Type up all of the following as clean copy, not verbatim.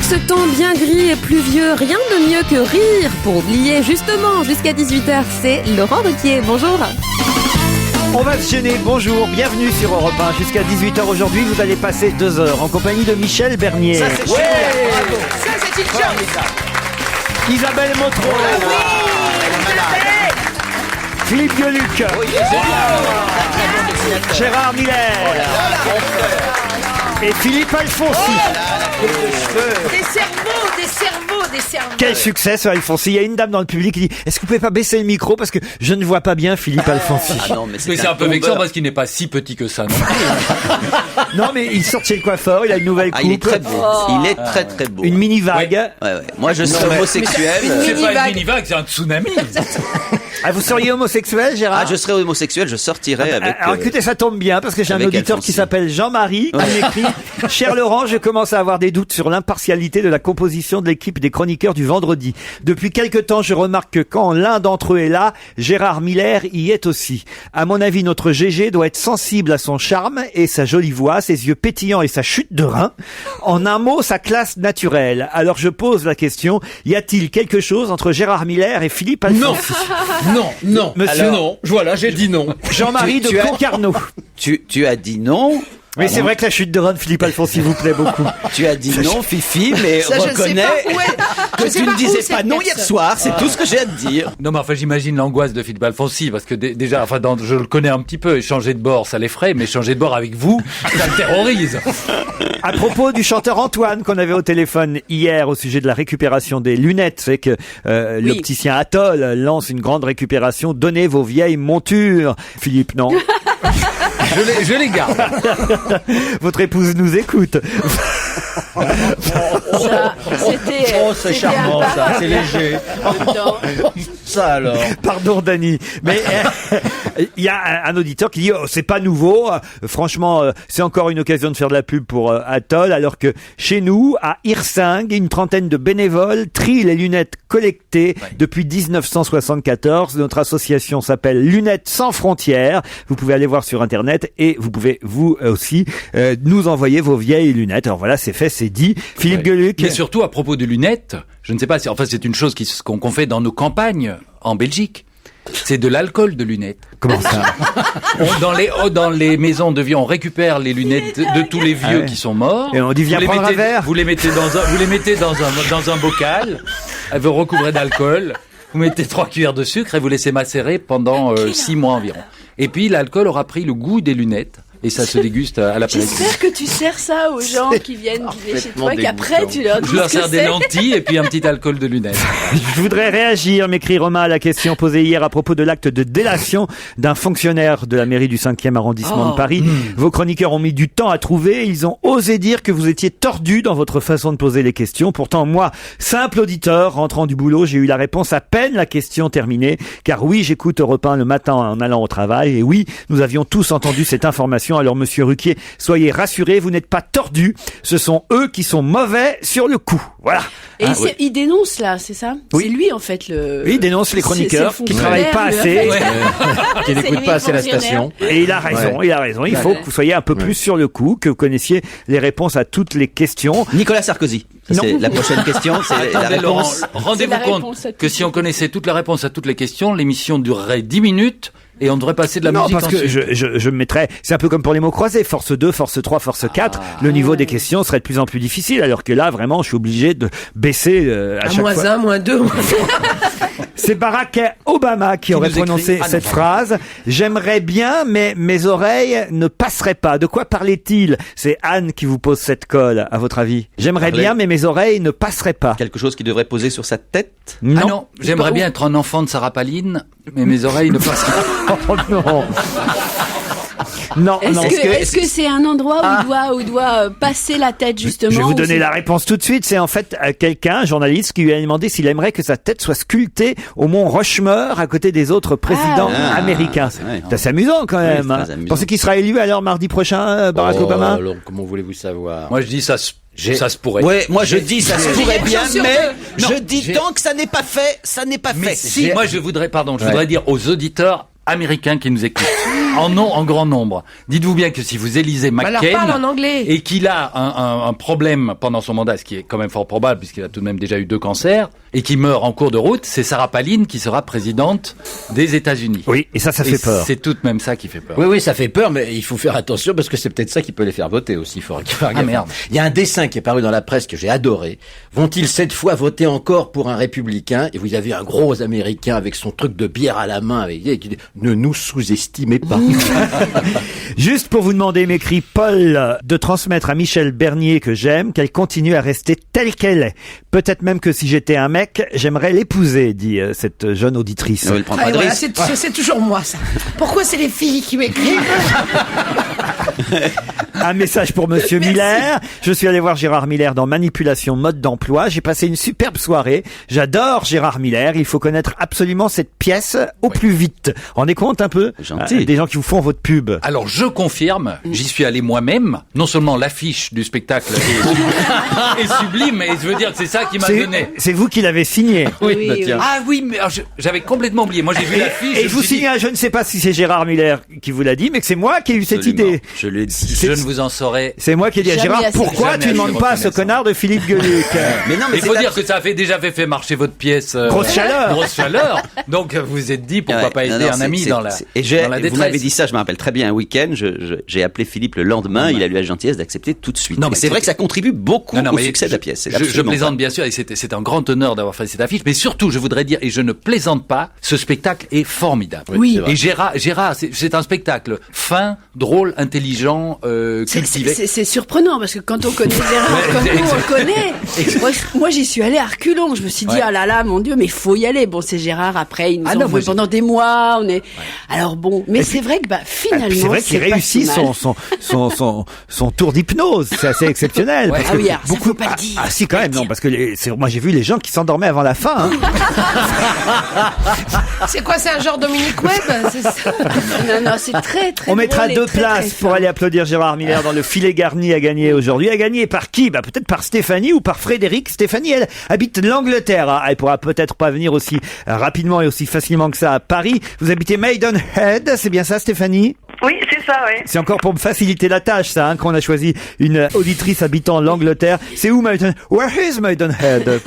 ce temps bien gris et pluvieux, rien de mieux que rire pour oublier justement jusqu'à 18h. C'est Laurent Ruquier. Bonjour. On va se gêner, bonjour, bienvenue sur Europe 1. Jusqu'à 18h aujourd'hui, vous allez passer 2 heures en compagnie de Michel Bernier. Ça, c'est génial. Ça, c'est une chance. Isabelle Motro. Philippe Gueluc. Gérard Miller. Et Philippe Alfonsi. Des cerveaux. Quel succès ce Alfonsi. Il y a une dame dans le public qui dit « Est-ce que vous pouvez pas baisser le micro parce que je ne vois pas bien Philippe Alfonsi ?» Ah non, mais c'est un peu vexant parce qu'il n'est pas si petit que ça. Non mais il sort chez le coiffeur, il a une nouvelle coupe. Il est très beau. Il est très très beau. Une mini-vague. Ouais. Moi je suis homosexuel. C'est pas une mini-vague, c'est un tsunami. Ah, vous seriez homosexuel, Gérard? Ah, je serais homosexuel, je sortirais avec... Alors écoutez, ça tombe bien parce que j'ai un auditeur Alfonsi qui s'appelle Jean-Marie qui m'écrit « Cher Laurent, je commence à avoir des doutes sur l'impartialité de la composition de l'équipe des chroniqueurs du vendredi. Depuis quelque temps, je remarque que quand l'un d'entre eux est là, Gérard Miller y est aussi. À mon avis, notre GG doit être sensible à son charme et sa jolie voix, ses yeux pétillants et sa chute de rein. En un mot, sa classe naturelle. Alors je pose la question, y a-t-il quelque chose entre Gérard Miller et Philippe Alfonsi? Non. Monsieur, Alors, non. Voilà, j'ai dit non. Jean-Marie de Concarneau. Tu as dit non. Oui, c'est vrai que la chute de rein de Philippe Alfonsi vous plaît beaucoup. Tu as dit non, Fifi, mais Ça, reconnais que tu ne disais pas non hier soir, c'est tout ce que j'ai à te dire. Non, mais enfin, j'imagine l'angoisse de Philippe Alfonsi, parce que déjà, enfin, je le connais un petit peu, et changer de bord, ça l'effraie, mais changer de bord avec vous, ça le terrorise. À propos du chanteur Antoine qu'on avait au téléphone hier au sujet de la récupération des lunettes, c'est que l'opticien Atoll lance une grande récupération. Donnez vos vieilles montures. Philippe, non. Je les garde. Votre épouse nous écoute. C'est charmant, ça, c'est léger. Ça alors. Pardon, Dany. Mais il y a un auditeur qui dit c'est pas nouveau. Franchement, c'est encore une occasion de faire de la pub pour Atoll, alors que chez nous, à Hirsing, une trentaine de bénévoles trient les lunettes collectées depuis 1974. Notre association s'appelle Lunettes sans frontières. Vous pouvez aller voir sur Internet et vous pouvez vous aussi nous envoyer vos vieilles lunettes. Alors voilà, c'est fait, c'est dit. Philippe Gueluc. Mais surtout, à propos de lunettes, je ne sais pas, c'est une chose qu'on fait dans nos campagnes en Belgique. C'est de l'alcool de lunettes. Comment ça? Dans les maisons de vie, on récupère les lunettes de tous les vieux qui sont morts. Et on dit viens prendre un verre. Vous les mettez dans un bocal. Vous recouvrez d'alcool. Vous mettez 3 cuillères de sucre et vous laissez macérer pendant 6 mois environ. Et puis l'alcool aura pris le goût des lunettes. Et ça se déguste à la place. J'espère que tu sers ça aux gens qui viennent dîner chez toi et qu'après tu leur dis Je leur ce que sers des c'est. lentilles et puis un petit alcool de lunettes. Je voudrais réagir, m'écrit Romain, à la question posée hier à propos de l'acte de délation d'un fonctionnaire de la mairie du 5e arrondissement de Paris. Vos chroniqueurs ont mis du temps à trouver. Ils ont osé dire que vous étiez tordu dans votre façon de poser les questions. Pourtant, moi, simple auditeur, rentrant du boulot, j'ai eu la réponse à peine la question terminée. Car oui, j'écoute Europe 1 le matin en allant au travail. Et oui, nous avions tous entendu cette information. Alors, monsieur Ruquier, soyez rassurés, vous n'êtes pas tordus. Ce sont eux qui sont mauvais sur le coup. Voilà. Et il dénonce là, c'est ça? Oui. C'est lui en fait Oui, il dénonce les chroniqueurs qui travaillent pas assez. Qui n'écoutent pas assez la station. Et il a raison, il a raison. Il faut que vous soyez un peu plus sur le coup, que vous connaissiez les réponses à toutes les questions. Nicolas Sarkozy. Ça, c'est la prochaine question, c'est la Attendez, Laurent, réponse. rendez-vous C'est la compte réponse à que toutes si on connaissait toute la réponse à toutes les questions, l'émission durerait 10 minutes et on devrait passer de la Non, musique parce que ensuite. je me mettrais, c'est un peu comme pour les mots croisés, force 2, force 3, force 4, le niveau des questions serait de plus en plus difficile, alors que là, vraiment, je suis obligé de baisser à chaque fois. -1, -2, C'est Barack Obama qui aurait nous écrit prononcé cette phrase. J'aimerais bien, mais mes oreilles ne passeraient pas. De quoi parlait-il? C'est Anne qui vous pose cette colle, à votre avis. J'aimerais bien, mais mes oreilles ne passeraient pas. Quelque chose qui devrait poser sur sa tête. Ah non, j'aimerais bien être un enfant de Sarah Palin, mais mes oreilles ne passent pas. Oh non. Non, non. Est-ce que c'est un endroit où doit passer la tête justement? Je vais vous ou donner c'est- la réponse tout de suite. C'est en fait quelqu'un, un journaliste, qui lui a demandé s'il aimerait que sa tête soit sculptée au mont Rushmore à côté des autres présidents américains. C'est assez amusant quand même. c'est très hein. amusant. Pensez qu'il sera élu alors mardi prochain, Barack Obama? Alors, comment voulez-vous savoir? Moi je dis ça se pourrait. Ouais, moi je dis ça se pourrait bien, sûr mais que- je dis tant que ça n'est pas fait, ça n'est pas fait. Si, moi je voudrais dire aux auditeurs, américains qui nous écoutent, en grand nombre. Dites-vous bien que si vous élisez Alors McCain parle en anglais. et qu'il a un problème pendant son mandat, ce qui est quand même fort probable puisqu'il a tout de même déjà eu 2 cancers, et qu'il meurt en cours de route, c'est Sarah Palin qui sera présidente des États-Unis. Oui, et ça fait peur. C'est tout de même ça qui fait peur. Oui, ça fait peur, mais il faut faire attention parce que c'est peut-être ça qui peut les faire voter aussi. Il faut faire gaffe. Merde. Il y a un dessin qui est paru dans la presse que j'ai adoré. Vont-ils cette fois voter encore pour un républicain? Et vous avez un gros Américain avec son truc de bière à la main qui dit « Ne nous sous-estimez pas ». Juste pour vous demander, m'écrit Paul, de transmettre à Michel Bernier que j'aime, qu'elle continue à rester telle qu'elle est. Peut-être même que si j'étais un mec, j'aimerais l'épouser, dit cette jeune auditrice. Elle prend pas de Voilà, risque. c'est toujours moi, ça. Pourquoi c'est les filles qui m'écrivent? Un message pour Monsieur Miller. Je suis allé voir Gérard Miller dans Manipulation mode d'emploi. J'ai passé une superbe soirée. J'adore Gérard Miller. Il faut connaître absolument cette pièce au plus vite. Rendez compte un peu? Gentil. Des gens qui vous font votre pub. Alors je confirme, j'y suis allé moi-même. Non seulement l'affiche du spectacle est sublime, mais je veux dire que c'est ça qui m'a donné. C'est vous qui l'avez signé. Oui, bah, tiens. Ah oui, mais alors, j'avais complètement oublié. Moi j'ai vu l'affiche. Et je vous signale, je ne sais pas si c'est Gérard Miller qui vous l'a dit, mais que c'est moi qui ai eu cette Absolument. idée. Je l'ai dit. Je ne vous en saurais. C'est moi qui ai dit à Jamais Gérard, assez. pourquoi Jamais tu ne assez demandes pas à ce reconnaissant. connard de Philippe Gueluc? Mais non, mais Il faut dire que ça a déjà fait marcher votre pièce. Grosse chaleur. Grosse chaleur. Donc vous vous êtes dit pourquoi pas aider un ami dans la détresse. Vous m'avez dit ça, je me rappelle très bien, un week-end, j'ai appelé Philippe le lendemain, il a eu la gentillesse d'accepter tout de suite. Non, Et mais c'est vrai que ça contribue beaucoup Non, au mais succès de la pièce. C'est je absolument plaisante ça. bien sûr et c'est un grand honneur d'avoir fait cette affiche, mais surtout je voudrais dire, et je ne plaisante pas, ce spectacle est formidable. Oui. Et Gérard, c'est un spectacle fin, drôle, intelligent, cultivé. C'est surprenant parce que quand on connaît Gérard comme nous, on le connaît. Moi, j'y suis allée à reculons. Je me suis dit, Ouais. ah là là, mon Dieu, mais il faut y aller. Bon, c'est Gérard. Après, il nous Ah en non, veut moi, pendant des mois. On est. Alors bon, mais c'est vrai que finalement, C'est vrai qu'il pas réussit si mal. son tour d'hypnose. C'est assez exceptionnel. Ouais. Parce Ah que oui, alors ça, faut pas le ah, dire, ah, si, faut quand pas même, le non, dire. parce que moi j'ai vu les gens qui s'endormaient avant la fin. Hein. C'est quoi, c'est un genre Dominique Webb? C'est ça? Non, c'est très très. On mettra drôle et 2 très, places très pour fin. aller applaudir Gérard Miller dans le filet garni à gagner aujourd'hui. À gagner par qui? Peut-être par Stéphanie ou par Frédéric. Stéphanie, elle habite l'Angleterre. Elle pourra peut-être pas venir aussi rapidement et aussi facilement que ça à Paris. Vous habitez Maidenhead, c'est bien ça, Stéphanie? Oui, c'est ça, oui. C'est encore pour me faciliter la tâche, ça, qu'on a choisi une auditrice habitant l'Angleterre. C'est où Maidenhead? Where is Maidenhead?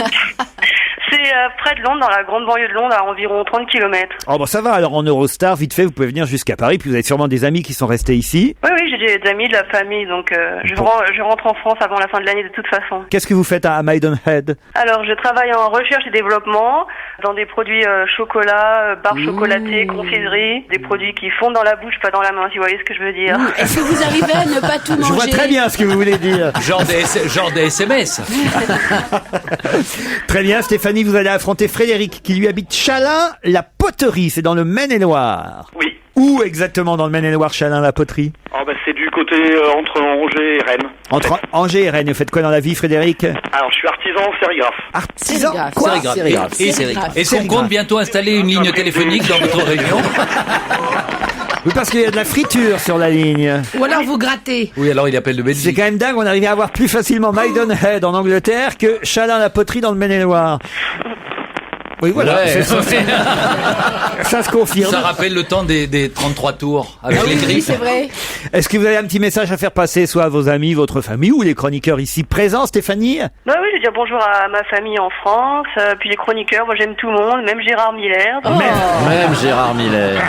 C'est près de Londres, dans la grande banlieue de Londres, à environ 30 km. Oh bon, ça va, alors en Eurostar, vite fait, vous pouvez venir jusqu'à Paris, puis vous avez sûrement des amis qui sont restés ici. Oui, j'ai des amis, de la famille, donc je rentre en France avant la fin de l'année de toute façon. Qu'est-ce que vous faites à Maidenhead? Alors, je travaille en recherche et développement dans des produits chocolat, barres chocolatées, confiseries, des produits qui fondent dans la bouche, pas dans la main, si vous voyez ce que je veux dire. Est-ce que vous arrivez à ne pas tout manger? Je vois très bien ce que vous voulez dire. Genre des SMS. Très bien, Stéphanie, vous allez affronter Frédéric qui lui habite Chalain-la-Poterie, c'est dans le Maine-et-Loire. Oui. Où exactement dans le Maine-et-Loire, Chalain-la-Poterie? C'est du côté entre Angers et Rennes. Entre Angers et Rennes, vous faites quoi dans la vie, Frédéric? Alors, je suis artisan sérigraphe. Artisan? Sérigraphe. Quoi? Sérigraphe. Sérigraphe. Est-ce qu'on compte bientôt installer une ligne téléphonique dans votre région? Oui, parce qu'il y a de la friture sur la ligne. Ou alors vous grattez? Oui, alors il appelle de C'est Belgique. quand même dingue, on arrivait à avoir plus facilement Maidenhead en Angleterre que Chalain-la-Poterie dans le Maine-et-Loire. Oui, voilà, Ouais. ça se confirme. Ça rappelle le temps des 33 tours avec les Oui, griffes. c'est vrai. Est-ce que vous avez un petit message à faire passer soit à vos amis, votre famille ou les chroniqueurs ici présents, Stéphanie? Bah oui, je vais dire bonjour à ma famille en France, puis les chroniqueurs, moi j'aime tout le monde, même Gérard Miller. Donc, Même Gérard Miller.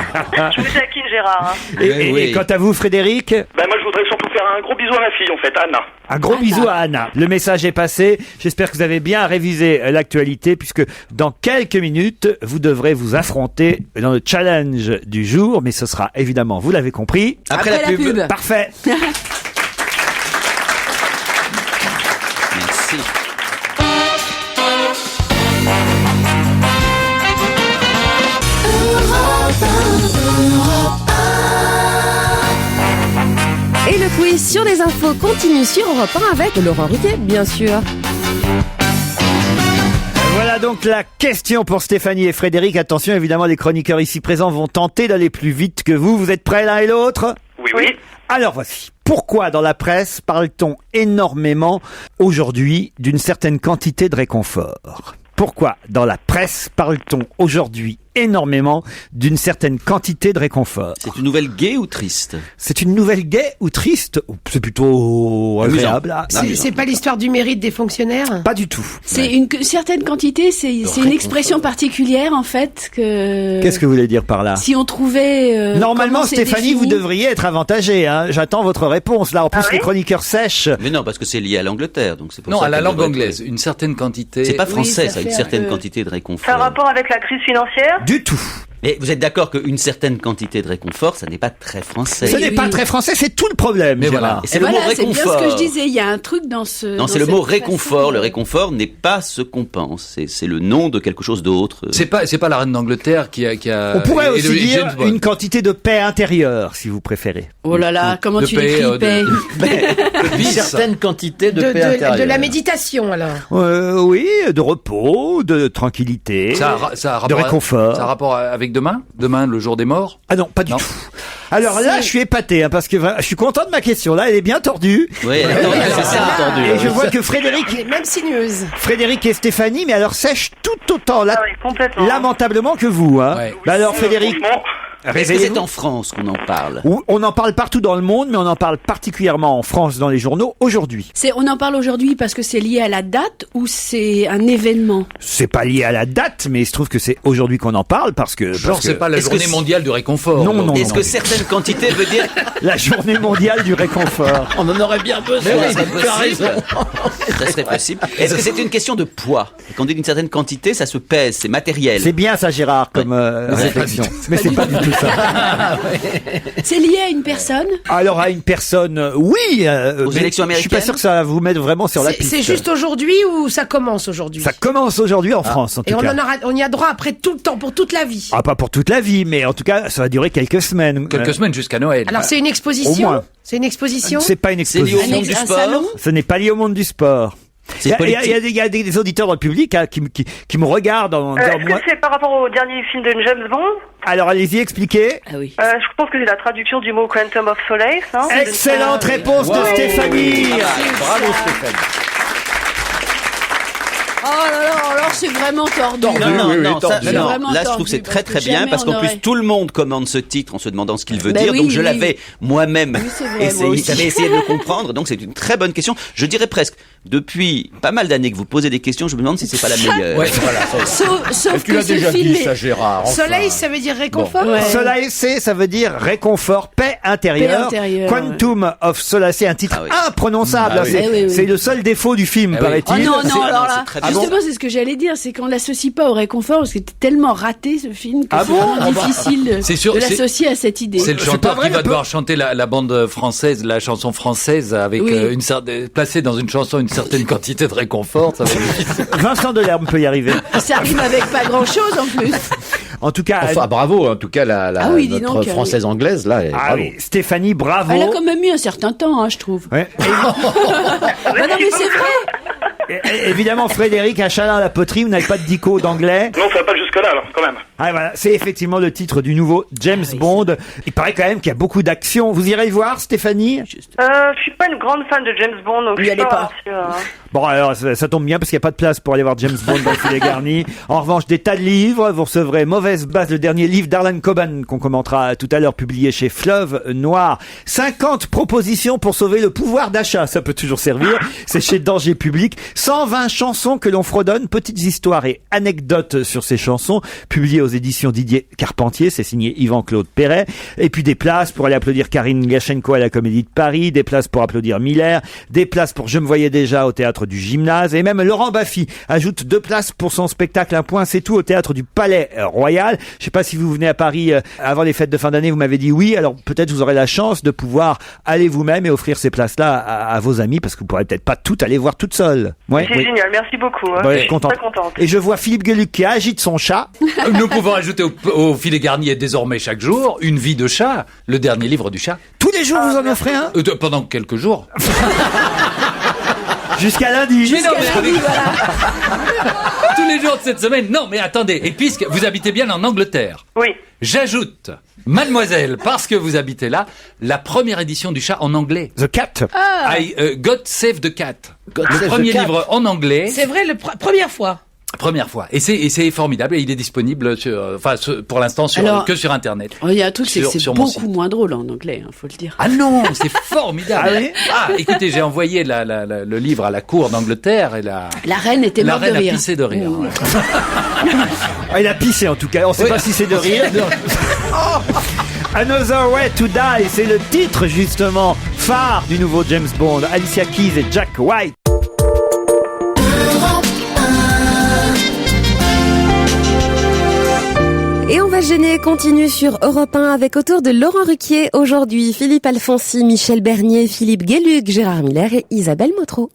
je vous taquine Gérard. Hein. Et quant à vous, Frédéric? Moi, je voudrais surtout faire un gros bisou à ma fille, en fait, Anna. Un gros bisou à Anna. Le message est passé. J'espère que vous avez bien révisé l'actualité puisque dans quelques minutes, vous devrez vous affronter dans le challenge du jour. Mais ce sera évidemment, vous l'avez compris, Après la pub. Parfait. Merci. Et le quiz sur les infos continue sur Europe 1 avec Laurent Ruquier, bien sûr. Voilà donc la question pour Stéphanie et Frédéric. Attention, évidemment, les chroniqueurs ici présents vont tenter d'aller plus vite que vous. Vous êtes prêts l'un et l'autre? Oui. Alors voici. Pourquoi dans la presse parle-t-on énormément aujourd'hui d'une certaine quantité de réconfort? Pourquoi dans la presse parle-t-on aujourd'hui énormément d'une certaine quantité de réconfort. C'est une nouvelle gaie ou triste? C'est une nouvelle gaie ou triste? C'est plutôt agréable. C'est pas l'histoire du mérite des fonctionnaires? Pas du tout. C'est une certaine quantité, c'est une expression particulière en fait que. Qu'est-ce que vous voulez dire par là? Si on trouvait. Normalement, comment c'est Stéphanie, défini. vous devriez être avantagée. Hein. J'attends votre réponse. Là, en plus, les chroniqueurs sèchent. Mais non, parce que c'est lié à l'Angleterre, donc c'est pour Non, ça à la qu'elle langue devrait être- anglaise, une certaine quantité. C'est pas français, ça ça, une fait certaine un peu- quantité de réconfort. Ça a rapport avec la crise financière? Du tout. Mais vous êtes d'accord qu'une certaine quantité de réconfort, ça n'est pas très français. Ce n'est oui. pas très français, c'est tout le problème, Mais Gérard. voilà. Et c'est Et le voilà, mot c'est bien réconfort. ce que je disais. Il y a un truc dans ce. Non, dans c'est le cette mot façon, réconfort. Le réconfort n'est pas ce qu'on pense. C'est le nom de quelque chose d'autre. C'est pas la reine d'Angleterre qui a On pourrait et aussi de dire James Bond. une quantité de paix intérieure, si vous préférez. Oh là là, comment De tu paix, l'écris, paix Une Bis. certaine quantité de De, paix de, intérieure. de la méditation, alors. Oui, de repos, de tranquillité, Ça a de rapport réconfort. Ça a rapport avec demain? Demain, le jour des morts? Ah non, pas du Non. tout. Alors là, je suis épaté, hein, parce que je suis content de ma question. Là, elle est bien tordue. Oui, attendez, c'est ça, entendu. Et je vois que Elle Frédéric est même sinueuse. et Stéphanie, mais alors sèchent tout autant, Ah oui, complètement. lamentablement que vous. Hein. Ouais. Bah alors, Frédéric, Franchement, Est-ce que c'est réveillez-vous. en France qu'on en parle? On en parle partout dans le monde, mais on en parle particulièrement en France dans les journaux aujourd'hui. On en parle aujourd'hui parce que c'est lié à la date ou c'est un événement? C'est pas lié à la date, mais il se trouve que c'est aujourd'hui qu'on en parle parce que Genre, c'est pas la est-ce que journée c'est- mondiale du réconfort. Non, non, Est-ce que certaines quantités veut dire la journée mondiale du réconfort. On en aurait bien besoin. Tu as raison. ça serait possible? Est-ce que c'est une question de poids? Et quand on dit d'une certaine quantité, ça se pèse, c'est matériel. C'est bien ça, Gérard, comme réflexion. Mais c'est pas du tout ça. C'est lié à une personne? Alors à une personne, oui. Aux mais élections je suis pas américaines sûr que ça va vous mettre vraiment sur la C'est piste. c'est juste aujourd'hui ou ça commence aujourd'hui? Ça commence aujourd'hui en France, en Et tout cas. on y a droit après tout le temps, pour toute la vie. Ah, pas pour toute la vie, mais en tout cas, ça va durer quelques semaines. Quelques semaines jusqu'à Noël. Alors c'est une Au exposition? moins. C'est une exposition? C'est pas une C'est lié au exposition. monde du Un sport? salon? Ce n'est pas lié au monde du sport. C'est Il y a politique? il y a des auditeurs dans le public hein, qui me regardent en disant, Est-ce que c'est par rapport au dernier film de James Bond? Alors allez-y, expliquez. Ah oui. Je pense que c'est la traduction du mot Quantum of Solace. Hein. Excellente réponse de Stéphanie. Bravo Stéphane. Oh là là, alors c'est vraiment tordu. Non, non, oui, non, ça, C'est non. vraiment Là, je tordu, trouve que c'est parce très très que bien jamais parce qu'en on plus aurait- tout le monde commande ce titre en se demandant ce qu'il veut Ben dire. oui, Donc je oui. l'avais moi-même Oui, c'est vrai, moi aussi. j'avais essayé de le comprendre. Donc c'est une très bonne question. Je dirais presque depuis pas mal d'années que vous posez des questions, je me demande si c'est pas la meilleure. Ouais. Sauf Tu que l'as ce déjà film dit est- ça Gérard. enfin. Soleil, ça veut dire réconfort? Ouais. Solacé, ça veut dire réconfort, paix intérieure. Paix intérieure, Quantum of Solacé, un titre Ah oui. imprononçable. Ah oui. C'est Eh oui, oui. c'est le seul défaut du film, Ah oui. Oh paraît-il. non, C'est- non, alors là, c'est très bien. justement, c'est ce que j'allais dire, c'est qu'on l'associe pas au réconfort, parce que c'était tellement raté ce film que Ah c'est bon vraiment difficile de, C'est sûr, de c'est- l'associer à cette idée. C'est le C'est chanteur pas vrai, qui va un peu. devoir chanter la bande française, la chanson française avec Oui. placé dans une chanson une certaine quantité de réconfort. Ça va être difficile. Vincent Delerme peut y arriver. Ça rime avec pas grand chose en plus. En tout cas, Enfin bravo en tout cas Ah oui, dis notre donc, française anglaise là. ah Bravo. oui, Stéphanie, bravo. Elle a quand même mis un certain temps, hein, je trouve. Ouais. Bah non, mais c'est vrai. Évidemment, Frédéric, à Chalin-la-Poterie, vous n'avez pas de dico d'anglais. non, ça va pas jusque-là, alors, quand même. Ah, voilà, c'est effectivement le titre du nouveau James Bond. Il paraît quand même qu'il y a beaucoup d'action. Vous irez le voir, Stéphanie? Je suis pas une grande fan de James Bond, donc N'y je suis allez pas. pas. Bon, alors, ça tombe bien parce qu'il n'y a pas de place pour aller voir James Bond dans le filet garni. En revanche, des tas de livres. Vous recevrez Mauvaise Base, le dernier livre d'Arlan Coban qu'on commentera tout à l'heure, publié chez Fleuve Noir. 50 propositions pour sauver le pouvoir d'achat. Ça peut toujours servir. C'est chez Danger Public. 120 chansons que l'on fredonne. Petites histoires et anecdotes sur ces chansons, publiées aux éditions Didier Carpentier. C'est signé Yvan-Claude Perret. Et puis des places pour aller applaudir Karine Gachenko à la Comédie de Paris. Des places pour applaudir Miller. Des places pour Je me voyais déjà au Théâtre du Gymnase. Et même Laurent Baffy ajoute 2 places pour son spectacle Un point c'est tout au Théâtre du Palais Royal. Je sais pas si vous venez à Paris avant les fêtes de fin d'année, vous m'avez dit oui. Alors peut-être vous aurez la chance de pouvoir aller vous-même et offrir ces places-là à vos amis parce que vous pourrez peut-être pas tout aller voir toute seule. Ouais. C'est génial, merci beaucoup. Hein. Bon, Je elle est suis contente. très contente. Et je vois Philippe Gueluc qui agite son chat. Nous pouvons ajouter au filet garni et désormais chaque jour Une vie de chat, le dernier livre du chat. Tous les jours vous en offrez un Pendant quelques jours. jusqu'à lundi. Mais non, mais tous les jours de cette semaine. Non, mais attendez. Et puisque vous habitez bien en Angleterre, Oui. j'ajoute, mademoiselle, parce que vous habitez là, la première édition du chat en anglais. The Cat. God Save the Cat. God Le Save the premier Cat. livre en anglais. C'est vrai, première fois. Première fois. Et c'est formidable. Et il est disponible pour l'instant que sur Internet. Il y a un truc, c'est que c'est sur mon beaucoup site. moins drôle en anglais, faut le dire. Ah non, c'est formidable. Ah oui Écoutez, j'ai envoyé le livre à la cour d'Angleterre et la reine était morte de reine a rire. pissé de rire. Mmh. Ouais. Il a pissé en tout cas. On ne sait pas si c'est de rire. Another Way to Die, c'est le titre justement phare du nouveau James Bond. Alicia Keys et Jack White. Et on va gêner continue sur Europe 1 avec autour de Laurent Ruquier aujourd'hui, Philippe Alfonsi, Michel Bernier, Philippe Gueluc, Gérard Miller et Isabelle Motro.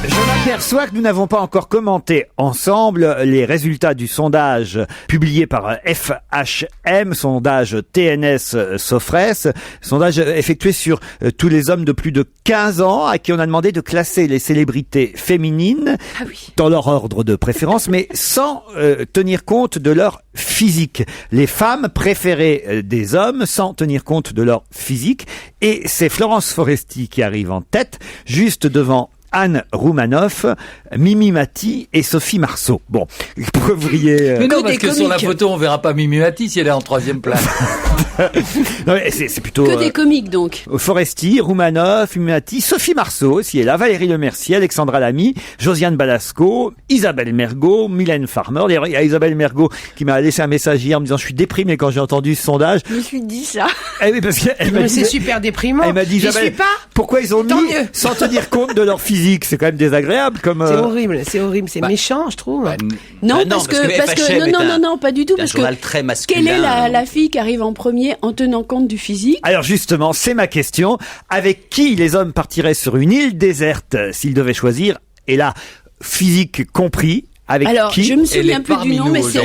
Je m'aperçois que nous n'avons pas encore commenté ensemble les résultats du sondage publié par FHM, sondage TNS Sofres, sondage effectué sur tous les hommes de plus de 15 ans à qui on a demandé de classer les célébrités féminines dans leur ordre de préférence, mais sans tenir compte de leur physique. Les femmes préférées des hommes sans tenir compte de leur physique. Et c'est Florence Foresti qui arrive en tête, juste devant Anne Roumanoff, Mimi Mati et Sophie Marceau. Bon, vous pourriez... Mais non, parce que sur la photo, on verra pas Mimi Mati si elle est en troisième place. Non, mais c'est plutôt... Que des comiques, donc. Foresti, Roumanoff, Mimi Mati, Sophie Marceau aussi est là, Valérie Lemercier, Alexandra Lamy, Josiane Balasco, Isabelle Mergo, Mylène Farmer. D'ailleurs, il y a Isabelle Mergo qui m'a laissé un message hier en me disant « Je suis déprimé quand j'ai entendu ce sondage. » Je me suis dit ça. Eh oui, parce qu'elle m'a dit... C'est super déprimant. Elle m'a dit « J'y Isabelle, suis pas. pourquoi ils ont Tant mis mieux. sans tenir compte de leur physique ?» C'est quand même désagréable comme... C'est horrible, c'est méchant, je trouve. Non, parce que FHM non, pas du tout, un parce journal que très masculin. quelle est la fille qui arrive en premier en tenant compte du physique? Alors justement, c'est ma question. Avec qui les hommes partiraient sur une île déserte s'ils devaient choisir? Et là, physique compris. Avec Alors, qui? je me souviens plus du nom, mais c'est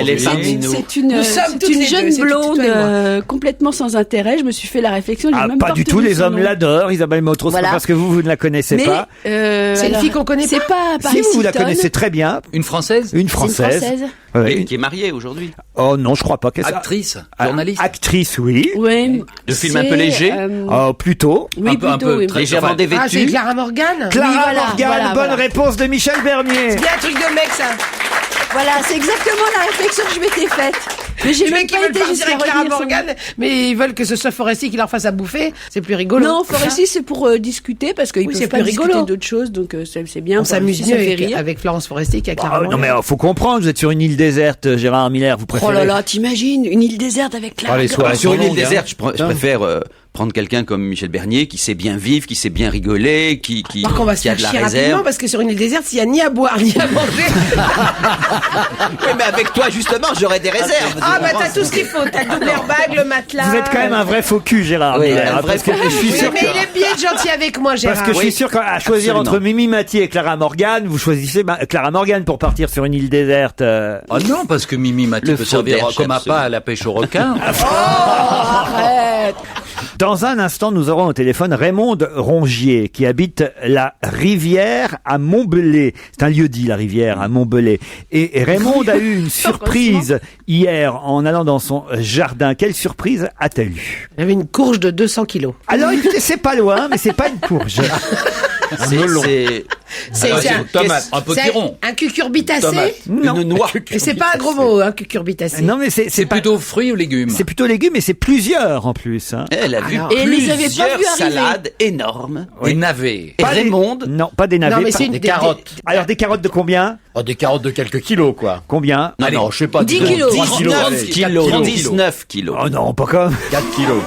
une jeune blonde complètement sans intérêt. Je me suis fait la réflexion. Ah, même pas du tout. Les hommes l'adorent. Isabelle Motro, Voilà. c'est pas parce que vous ne la connaissez pas. C'est une fille qu'on connaît C'est pas Paris Si vous la Hilton. connaissez très bien. Une Française? Une C'est une Française. Française. Oui. Qui est mariée aujourd'hui. Oh non, je crois pas. Actrice? Journaliste? Actrice, oui. Ouais. De film un peu léger? Oh, plutôt. Oui, un peu oui. très- Légèrement Ah, c'est dévêtue. Clara Morgan. Clara voilà, Morgan, bonne réponse de Michel Bernier. C'est bien un truc de mec, ça. Voilà, c'est exactement la réflexion que je m'étais faite. Mais j'ai Les même mecs qui pas veulent été partir jusqu'à avec Clara relire son nom. Morgan, mais ils veulent que ce soit Foresti qui leur fasse à bouffer. C'est plus rigolo. Non, Foresti, c'est pour discuter, parce qu'ils Oui, peuvent c'est pas plus discuter rigolo. d'autres choses, donc c'est bien. On s'amuse Foresti, mieux ça fait avec, rire. avec Florence Foresti qu'avec Clara Oh, Morgan. non mais faut comprendre, vous êtes sur une île déserte, Gérard Miller, vous préférez... Oh là là, t'imagines, une île déserte avec Clara. les soirées Sur une île longues, hein. déserte, je préfère prendre quelqu'un comme Michel Bernier qui sait bien vivre, qui sait bien rigoler, qui Par contre, on va se a faire de la chier rapidement réserve. parce que sur une île déserte, s'il y a ni à boire ni à manger. Oui, mais avec toi justement, j'aurais des réserves. Ah, bah t'as tout ce qu'il faut. T'as le double airbag, le matelas. Vous êtes quand même un vrai faux cul, Gérard Oui, Miller, un vrai parce que faux je suis Oui, sûr mais que... il est bien gentil avec moi, Gérard. Parce que je suis sûr qu'à choisir Absolument. entre Mimi Mati et Clara Morgan, vous choisissez Clara Morgan pour partir sur une île déserte. Ah non, parce que Mimi Mati Le peut faux servir derche, comme absolument. appât à la pêche au requin. Arrête. Dans un instant, nous aurons au téléphone Raymond Rongier, qui habite la Rivière à Montbelay. C'est un lieu dit, la Rivière à Montbelay. Et Raymond a eu une surprise hier en allant dans son jardin. Quelle surprise a-t-elle eu? J'avais une courge de 200 kilos. Alors écoutez, c'est pas loin, mais c'est pas une courge. C'est Un potiron. un cucurbitacé. Non. Une noix. Et c'est pas un gros mot, un cucurbitacé. Non, mais c'est C'est pas... plutôt fruits ou légumes? C'est plutôt légumes, mais c'est plusieurs en plus. Hein. Elle a vu Alors- Et elle les avait pas plusieurs vus arriver. salades énormes. Des navets. Et Pas des- Raymond, Non, pas des navets. Non, mais pas- c'est une Des carottes. Alors des carottes de combien? Oh, des carottes de quelques kilos, quoi. Combien? Non, non, je sais pas. 10 disons, kilos. 3 kilos. 19 kilos. 19 kilos. Oh non, pas comme... 4 kilos.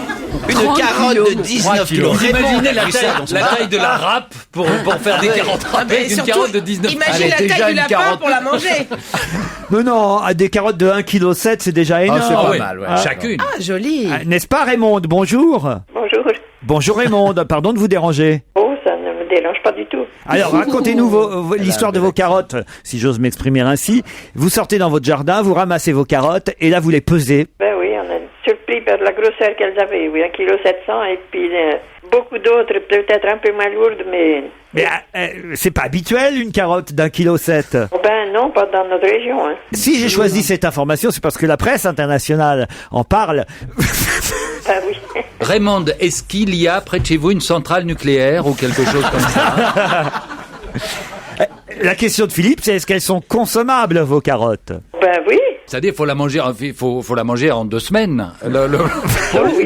Une 30 carotte kilos. de 19 kilos. Vous imaginez Raymond a la vu ça dans son bar. taille de la râpe pour faire des carottes râpées d'une surtout, carotte de 19 Imagine Allez, la déjà taille du une lapin carotte. pour la manger. Non, non, des carottes de 1,7 kg, c'est déjà énorme. c'est Ah pas oui, mal, ouais. chacune. Ah, joli. N'est-ce pas Raymond? Bonjour. Bonjour. Bonjour Raymond, pardon de vous déranger. Oh, ça ne me dérange pas du tout. Alors racontez-nous l'histoire de vos carottes, si j'ose m'exprimer ainsi. Vous sortez dans votre jardin, vous ramassez vos carottes et là vous les pesez. Ben oui, on est surpris par la grosseur qu'elles avaient. Oui, 1,7 kg et puis beaucoup d'autres, peut-être un peu moins lourdes, mais... Mais c'est pas habituel une carotte d'1,7 kg. Oh, ben non, pas dans notre région. Hein. Si j'ai choisi cette information, c'est parce que la presse internationale en parle. Ah oui. Raymond, est-ce qu'il y a près de chez vous une centrale nucléaire ou quelque chose comme ça? La question de Philippe, c'est est-ce qu'elles sont consommables, vos carottes? Ben oui. C'est-à-dire, faut la manger en 2 semaines. Oui.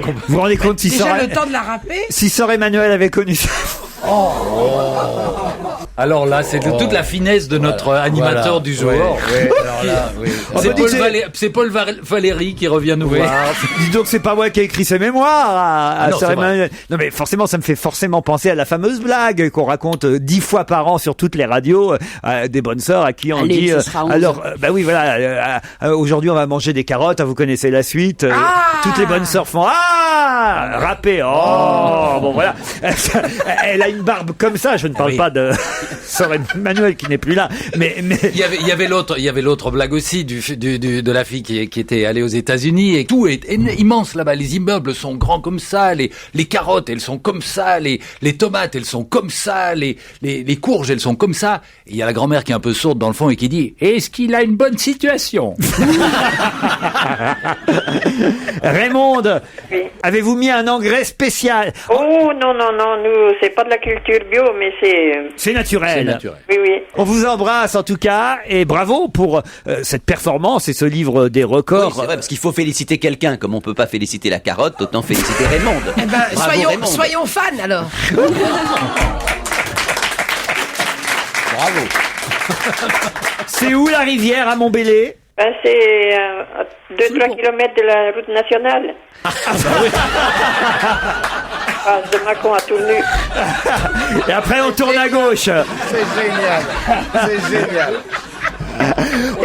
Vous vous rendez compte si Déjà Sœur, le temps de la râper. si Sœur Emmanuel avait connu ça? Alors là, c'est toute la finesse de notre animateur du jour. C'est Paul Valéry qui revient nous voir. Dis donc, c'est pas moi qui ai écrit ces mémoires à non, Sœur c'est vrai. Emmanuel. Non, mais forcément, ça me fait forcément penser à la fameuse blague qu'on raconte 10 fois par an sur toutes les radios, des bonnes sœurs à qui on Allez, dit, ce sera 11. alors, bah oui, voilà, aujourd'hui on va manger des carottes, vous connaissez la suite. Toutes les bonnes sœurs font, râpé, bon voilà. Elle a une barbe comme ça, je ne parle pas de Sœur Emmanuel qui n'est plus là, mais Il y avait l'autre blague aussi de la fille qui était allée aux États-Unis et tout est immense là-bas. Les immeubles sont grands comme ça, les carottes elles sont comme ça, les tomates elles sont comme ça, les courges elles sont comme ça. Et il y a la grand-mère qui est un peu sourde dans le fond et qui dit: est-ce qu'il a une bonne situation? Raymond, Oui. avez-vous mis un engrais spécial? Oh non, nous, c'est pas de la culture bio, mais c'est... C'est naturel. Oui, oui. On vous embrasse en tout cas et bravo pour cette performance et ce livre des Oui, records. c'est vrai, parce qu'il faut féliciter quelqu'un. Comme on peut pas féliciter la carotte, autant féliciter Raymond. Eh ben, Bravo, Raymond. soyons fans alors. Bravo. C'est où la rivière à Montbéliard? Ben, c'est 2-3 kilomètres de la route nationale. De Mâcon à Tournu. Et après on tourne à gauche. C'est génial. C'est génial.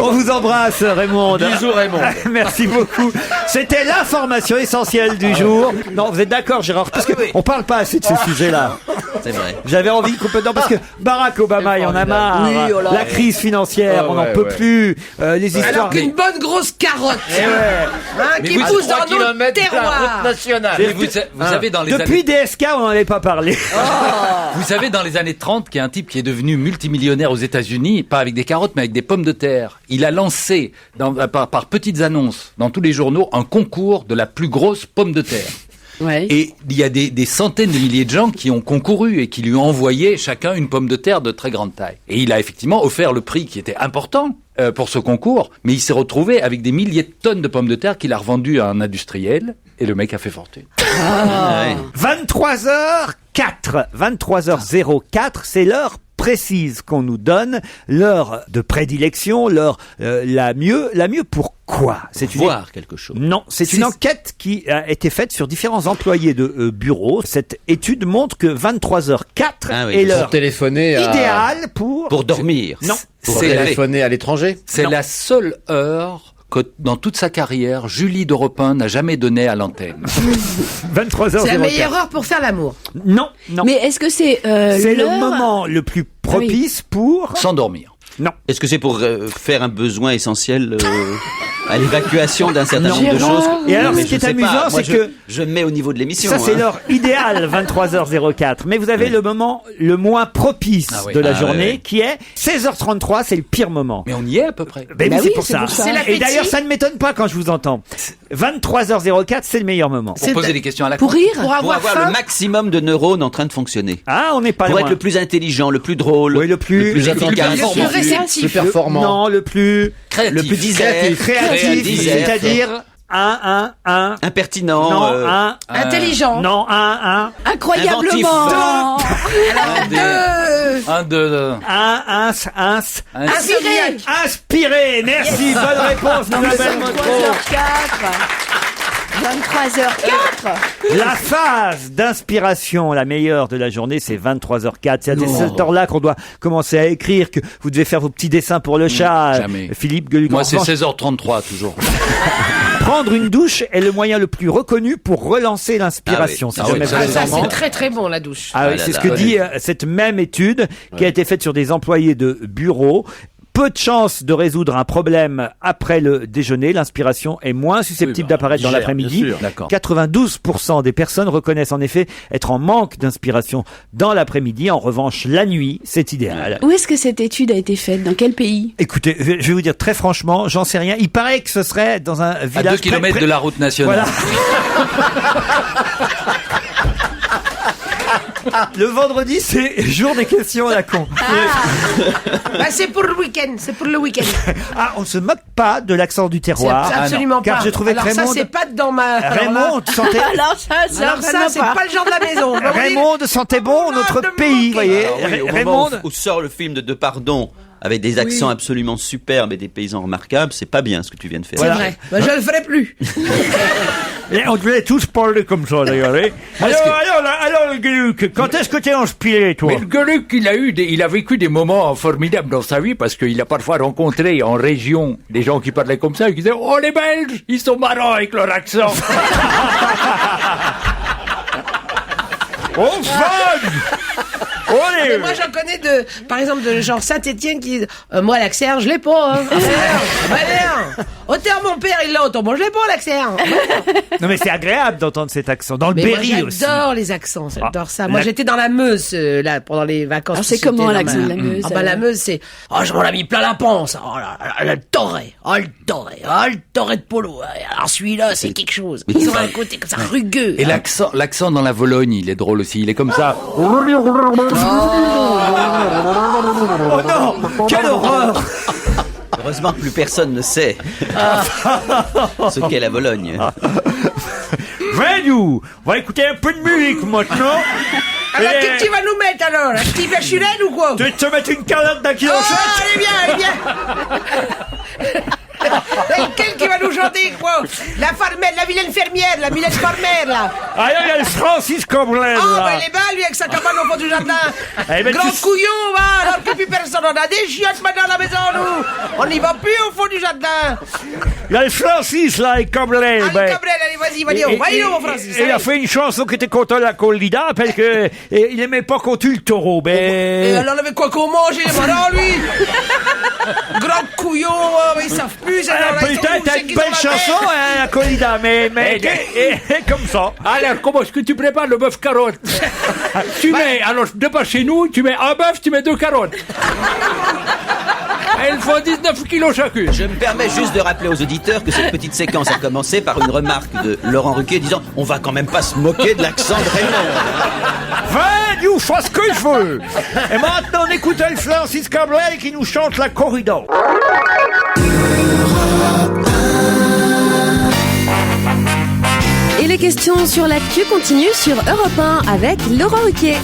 On vous embrasse Raymond. Bisous Raymond. Merci beaucoup. C'était l'information essentielle du jour. Non, vous êtes d'accord Gérard? Parce que on parle pas assez de ce sujet-là. C'est vrai. J'avais envie complètement parce que Barack Obama, il en a marre. Oui, oh là. La crise financière, on n'en peut plus. Les histoires. Alors qu'une bonne grosse carotte qui vous- pousse dans nos terroirs. Mais vous savez dans les Depuis années, DSK, on n'en avait pas parlé. vous savez dans les années 30 qu'il y a un type qui est devenu multimillionnaire aux États-Unis, pas avec des carottes mais avec des pommes de terre. Il a lancé par petites annonces dans tous les journaux un concours de la plus grosse pomme de terre. Ouais. Et il y a des centaines de milliers de gens qui ont concouru et qui lui ont envoyé chacun une pomme de terre de très grande taille. Et il a effectivement offert le prix qui était important pour ce concours, mais il s'est retrouvé avec des milliers de tonnes de pommes de terre qu'il a revendues à un industriel et le mec a fait fortune. 23h04, 23h04, c'est l'heure précise qu'on nous donne, l'heure de prédilection, l'heure la mieux pourquoi? C'est une Voir quelque chose. Non, c'est une enquête qui a été faite sur différents employés de bureaux. Cette étude montre que 23h04 est l'heure Pour téléphoner idéale pour dormir. Non, Pour téléphoner à l'étranger. C'est la seule heure que dans toute sa carrière, Julie d'Europe 1 n'a jamais donné à l'antenne. 23h04. C'est la meilleure heure pour faire l'amour. Non. Mais est-ce que c'est C'est le l'heure moment le plus propice pour S'endormir. Non. Est-ce que c'est pour faire un besoin essentiel à l'évacuation d'un certain nombre de Gérard. choses? Et alors, Mais ce qui je est sais pas. amusant, Moi, c'est que je mets au niveau de l'émission. ça, c'est hein. l'heure idéale, 23h04. Mais vous avez le moment le moins propice Ah oui. de la Ah journée, ouais. qui est 16h33, c'est le pire moment. Mais on y est à peu près. Ben Bah oui, oui, c'est pour c'est ça. pour ça. C'est Et l'appétit. d'ailleurs, ça ne m'étonne pas quand je vous entends. 23h04, c'est le meilleur moment. Pour poser des questions à la Pour con. rire? Pour Pour avoir avoir faim. le maximum de neurones en train de fonctionner. Ah, on n'est pas Pour loin. être le plus intelligent, le plus drôle. Oui, le plus efficace. Le plus réceptif. Plus performant. Non, le plus Créatif. Le plus discret. créatif, Disert. c'est-à-dire un. Impertinent. Non, un. Intelligent. Non, un. Incroyablement. Un, deux, Un. Inspiré. Inspiré. Merci. Bonne réponse, Isabelle Motro. 23h04. La phase d'inspiration, la meilleure de la journée, c'est 23h04. C'est à cette heure-là qu'on doit commencer à écrire, que vous devez faire vos petits dessins pour le chat. jamais. Philippe Gueluc. Moi, En c'est revanche, 16h33 toujours. prendre une douche est le moyen le plus reconnu pour relancer l'inspiration. Ah oui. Si jamais Ah vous oui, êtes Ça, en c'est manque. très très bon la douche. Ah oui, Ah là c'est ce là. que dit cette même étude qui a été faite sur des employés de bureau. peu de chances de résoudre un problème après le déjeuner. L'inspiration est moins susceptible d'apparaître dans l'après-midi. 92% des personnes reconnaissent en effet être en manque d'inspiration dans l'après-midi. En revanche, la nuit, c'est idéal. Où est-ce que cette étude a été faite? Dans quel pays? Écoutez, je vais vous dire très franchement, j'en sais rien. Il paraît que ce serait dans un village... À 2 kilomètres de la route nationale. Voilà. Le vendredi, c'est jour des questions à la con. Bah, c'est pour le week-end, Ah, on se moque pas de l'accent du terroir. Absolument pas. Car j'ai trouvé que alors Raymond... ça, c'est pas dans ma... Raymond sentait... Alors ça, c'est pas le genre de la maison. Raymond sentait bon notre pays, voyez. Oui, au moment où sort le film de Depardieu, avec des accents absolument superbes et des paysans remarquables, c'est pas bien ce que tu viens de faire. C'est vrai. Bah, je le ferai plus. Et on devait tous parler comme ça, d'ailleurs. Alors, Gueluc, quand est-ce que t'es inspiré, toi? Mais le Gueluc, il a vécu des moments formidables dans sa vie parce qu'il a parfois rencontré en région des gens qui parlaient comme ça et qui disaient « Oh, les Belges, ils sont marrants avec leur accent !» Oh, fun! Mais moi, j'en connais par exemple, de genre Saint-Étienne qui dit moi, l'accent, je l'ai pas, hein. Autant mon père, il l'a, autant moi, je l'ai pas, l'accent. Non, mais c'est agréable d'entendre cet accent. Dans le Mais Berry moi, aussi. j'adore les accents, j'adore ça. Moi, j'étais dans la Meuse, là, pendant les vacances. Alors, c'est comment l'accent de la Meuse? Ah, bah, la Meuse, c'est, oh, je m'en ai mis plein la panse. Oh là là, le torré de polo. Alors, celui-là, c'est quelque chose. Ils ont un côté comme ça, rugueux. Et l'accent dans la Vologne, il est drôle aussi. Il est comme ça. Oh non! Quelle horreur! Heureusement que plus personne ne sait ce qu'est la Vologne. Venez-nous! On va écouter un peu de musique maintenant. Alors, qu'est-ce que tu vas nous mettre alors? Un petit Vachurel ou quoi? Tu vas te mettre une carotte d'un kilo. Ah, elle est bien. Quel qui va nous chanter, quoi? La Farmelle, la vilaine fermière, la vilaine farmère, là. Ah, là, il y a le Francis Coblin, Ah, là. bah, il est belle, lui, avec sa cabane au fond du jardin. Eh ben, Grand couillon, va, alors que plus personne. On a des chiottes maintenant à la maison, nous. On n'y va plus au fond du jardin. Il y a le Francis, là, avec Coblin. Allez, Cabrel, allez, vas-y, vas-y, mon Francis. Il a fait une chanson qui était contre la corrida, parce que il aimait pas qu'on tue le taureau, Et alors, il avait quoi qu'on mange, il est marrant, lui. Grand couillon, mais ils savent plus. Peut-être t'as une belle chanson, hein, la corrida, mais comme ça. Alors, comment est-ce que tu prépares le bœuf carotte? Tu mets, alors, de pas chez nous, tu mets un bœuf, tu mets 2 carottes. Elles font 19 kilos chacune. Je me permets juste de rappeler aux auditeurs que cette petite séquence a commencé par une remarque de Laurent Ruquier disant « On va quand même pas se moquer de l'accent de Raymond. » Venez, je fais ce que je veux. Et maintenant, on écoute le Francis Cabrel qui nous chante la corrida. Et les questions sur l'actu continuent sur Europe 1 avec Laurent Ruquier.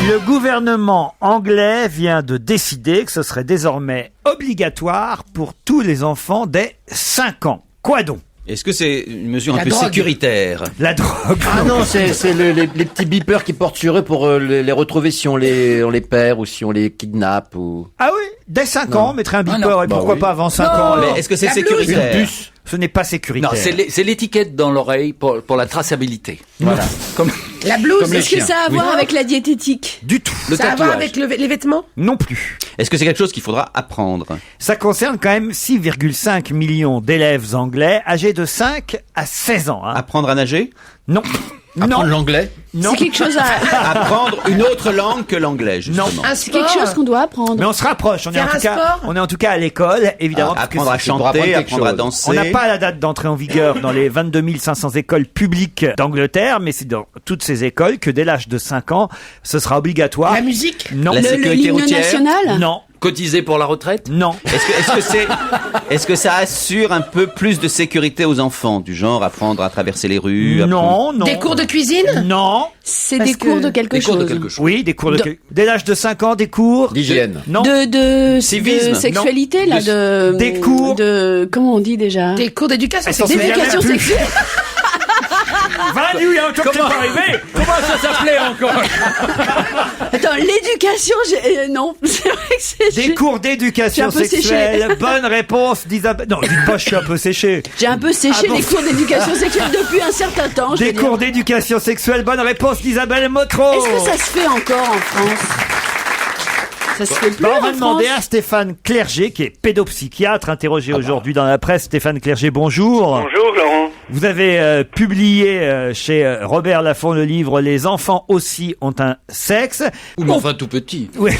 Le gouvernement anglais vient de décider que ce serait désormais obligatoire pour tous les enfants dès 5 ans. Quoi donc? Est-ce que c'est une mesure un peu drogue. sécuritaire? La drogue. Ah non, c'est les petits beepers qui portent sur eux pour les retrouver si on les perd ou si on les kidnappe ou... Ah oui, dès 5 ans, on mettrait un beeper et pourquoi pas avant 5 ans alors. Mais est-ce que c'est La sécuritaire? Une puce, ce n'est pas sécuritaire. Non, c'est l'étiquette dans l'oreille pour la traçabilité. Voilà. Comme La blouse, Est-ce que ça a à voir avec la diététique? Du tout. le ça a à voir tatouage. avec les vêtements? Non plus. Est-ce que c'est quelque chose qu'il faudra apprendre? Ça concerne quand même 6,5 millions d'élèves anglais âgés de 5 à 16 ans. Hein. Apprendre à nager? Non. Apprendre l'anglais? Non. C'est quelque chose à... Apprendre une autre langue que l'anglais, justement. Un C'est quelque chose qu'on doit apprendre. Mais on se rapproche. Faire un sport? On est en tout cas à l'école, évidemment. parce que Apprendre à c'est- chanter, apprendre quelque apprendre à chose. danser. On n'a pas la date d'entrée en vigueur dans les 22 500 écoles publiques d'Angleterre, mais c'est dans toutes ces écoles que dès l'âge de 5 ans, ce sera obligatoire. La musique? Non. La sécurité l'hymne routière? national? Non. Cotiser pour la retraite? Non. Est-ce que ça assure un peu plus de sécurité aux enfants, du genre apprendre à traverser les rues? Non, non. Des cours de cuisine? Non. C'est Parce des cours que- de quelque Des cours de chose. quelque chose. Oui, des cours de... Dès l'âge de 5 ans, des cours... D'hygiène. Non. De Civisme, sexualité, là, de... Des cours. De... Comment on dit déjà? Des cours d'éducation Elles sont sexuelle? D'éducation même plus. sexuelle. Va il y a un truc qui n'est pas arrivé. Comment ça s'appelait encore? Attends, l'éducation, non, c'est vrai que c'est... Des cours d'éducation Je suis un peu sexuelle. Bonne réponse d'Isabelle. Non, dites pas, je suis un peu séché. J'ai un peu séché Ah bon les cours d'éducation sexuelle depuis un certain temps. je Des veux dire. cours d'éducation sexuelle. Bonne réponse d'Isabelle Motro. Est-ce que ça se fait encore en France? Ça se fait plus On va en demander France. à Stéphane Clerget, qui est pédopsychiatre, interrogé aujourd'hui dans la presse. Stéphane Clerget, bonjour. Bonjour Laurent. Vous avez publié chez Robert Laffont le livre « Les enfants aussi ont un sexe ». Ou mais enfin tout petit. Oui.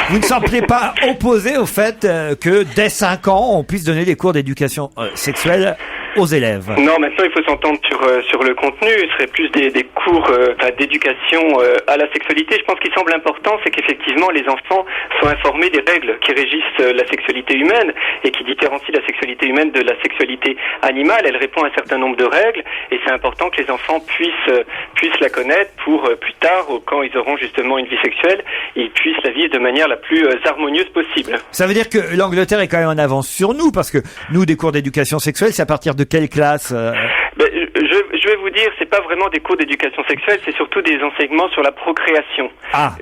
Vous ne semblez pas opposé au fait que dès 5 ans, on puisse donner des cours d'éducation sexuelle aux élèves. Non, maintenant il faut s'entendre sur le contenu. Ce serait plus des cours d'éducation à la sexualité. Je pense qu'il semble important, c'est qu'effectivement les enfants soient informés des règles qui régissent la sexualité humaine et qui différencient la sexualité humaine de la sexualité animale. Elle répond à un certain nombre de règles et c'est important que les enfants puissent la connaître pour plus tard, quand ils auront justement une vie sexuelle, ils puissent la vivre de manière la plus harmonieuse possible. Ça veut dire que l'Angleterre est quand même en avance sur nous, parce que nous, des cours d'éducation sexuelle, c'est à partir de quelle classe Je vais vous dire, c'est pas vraiment des cours d'éducation sexuelle, c'est surtout des enseignements sur la procréation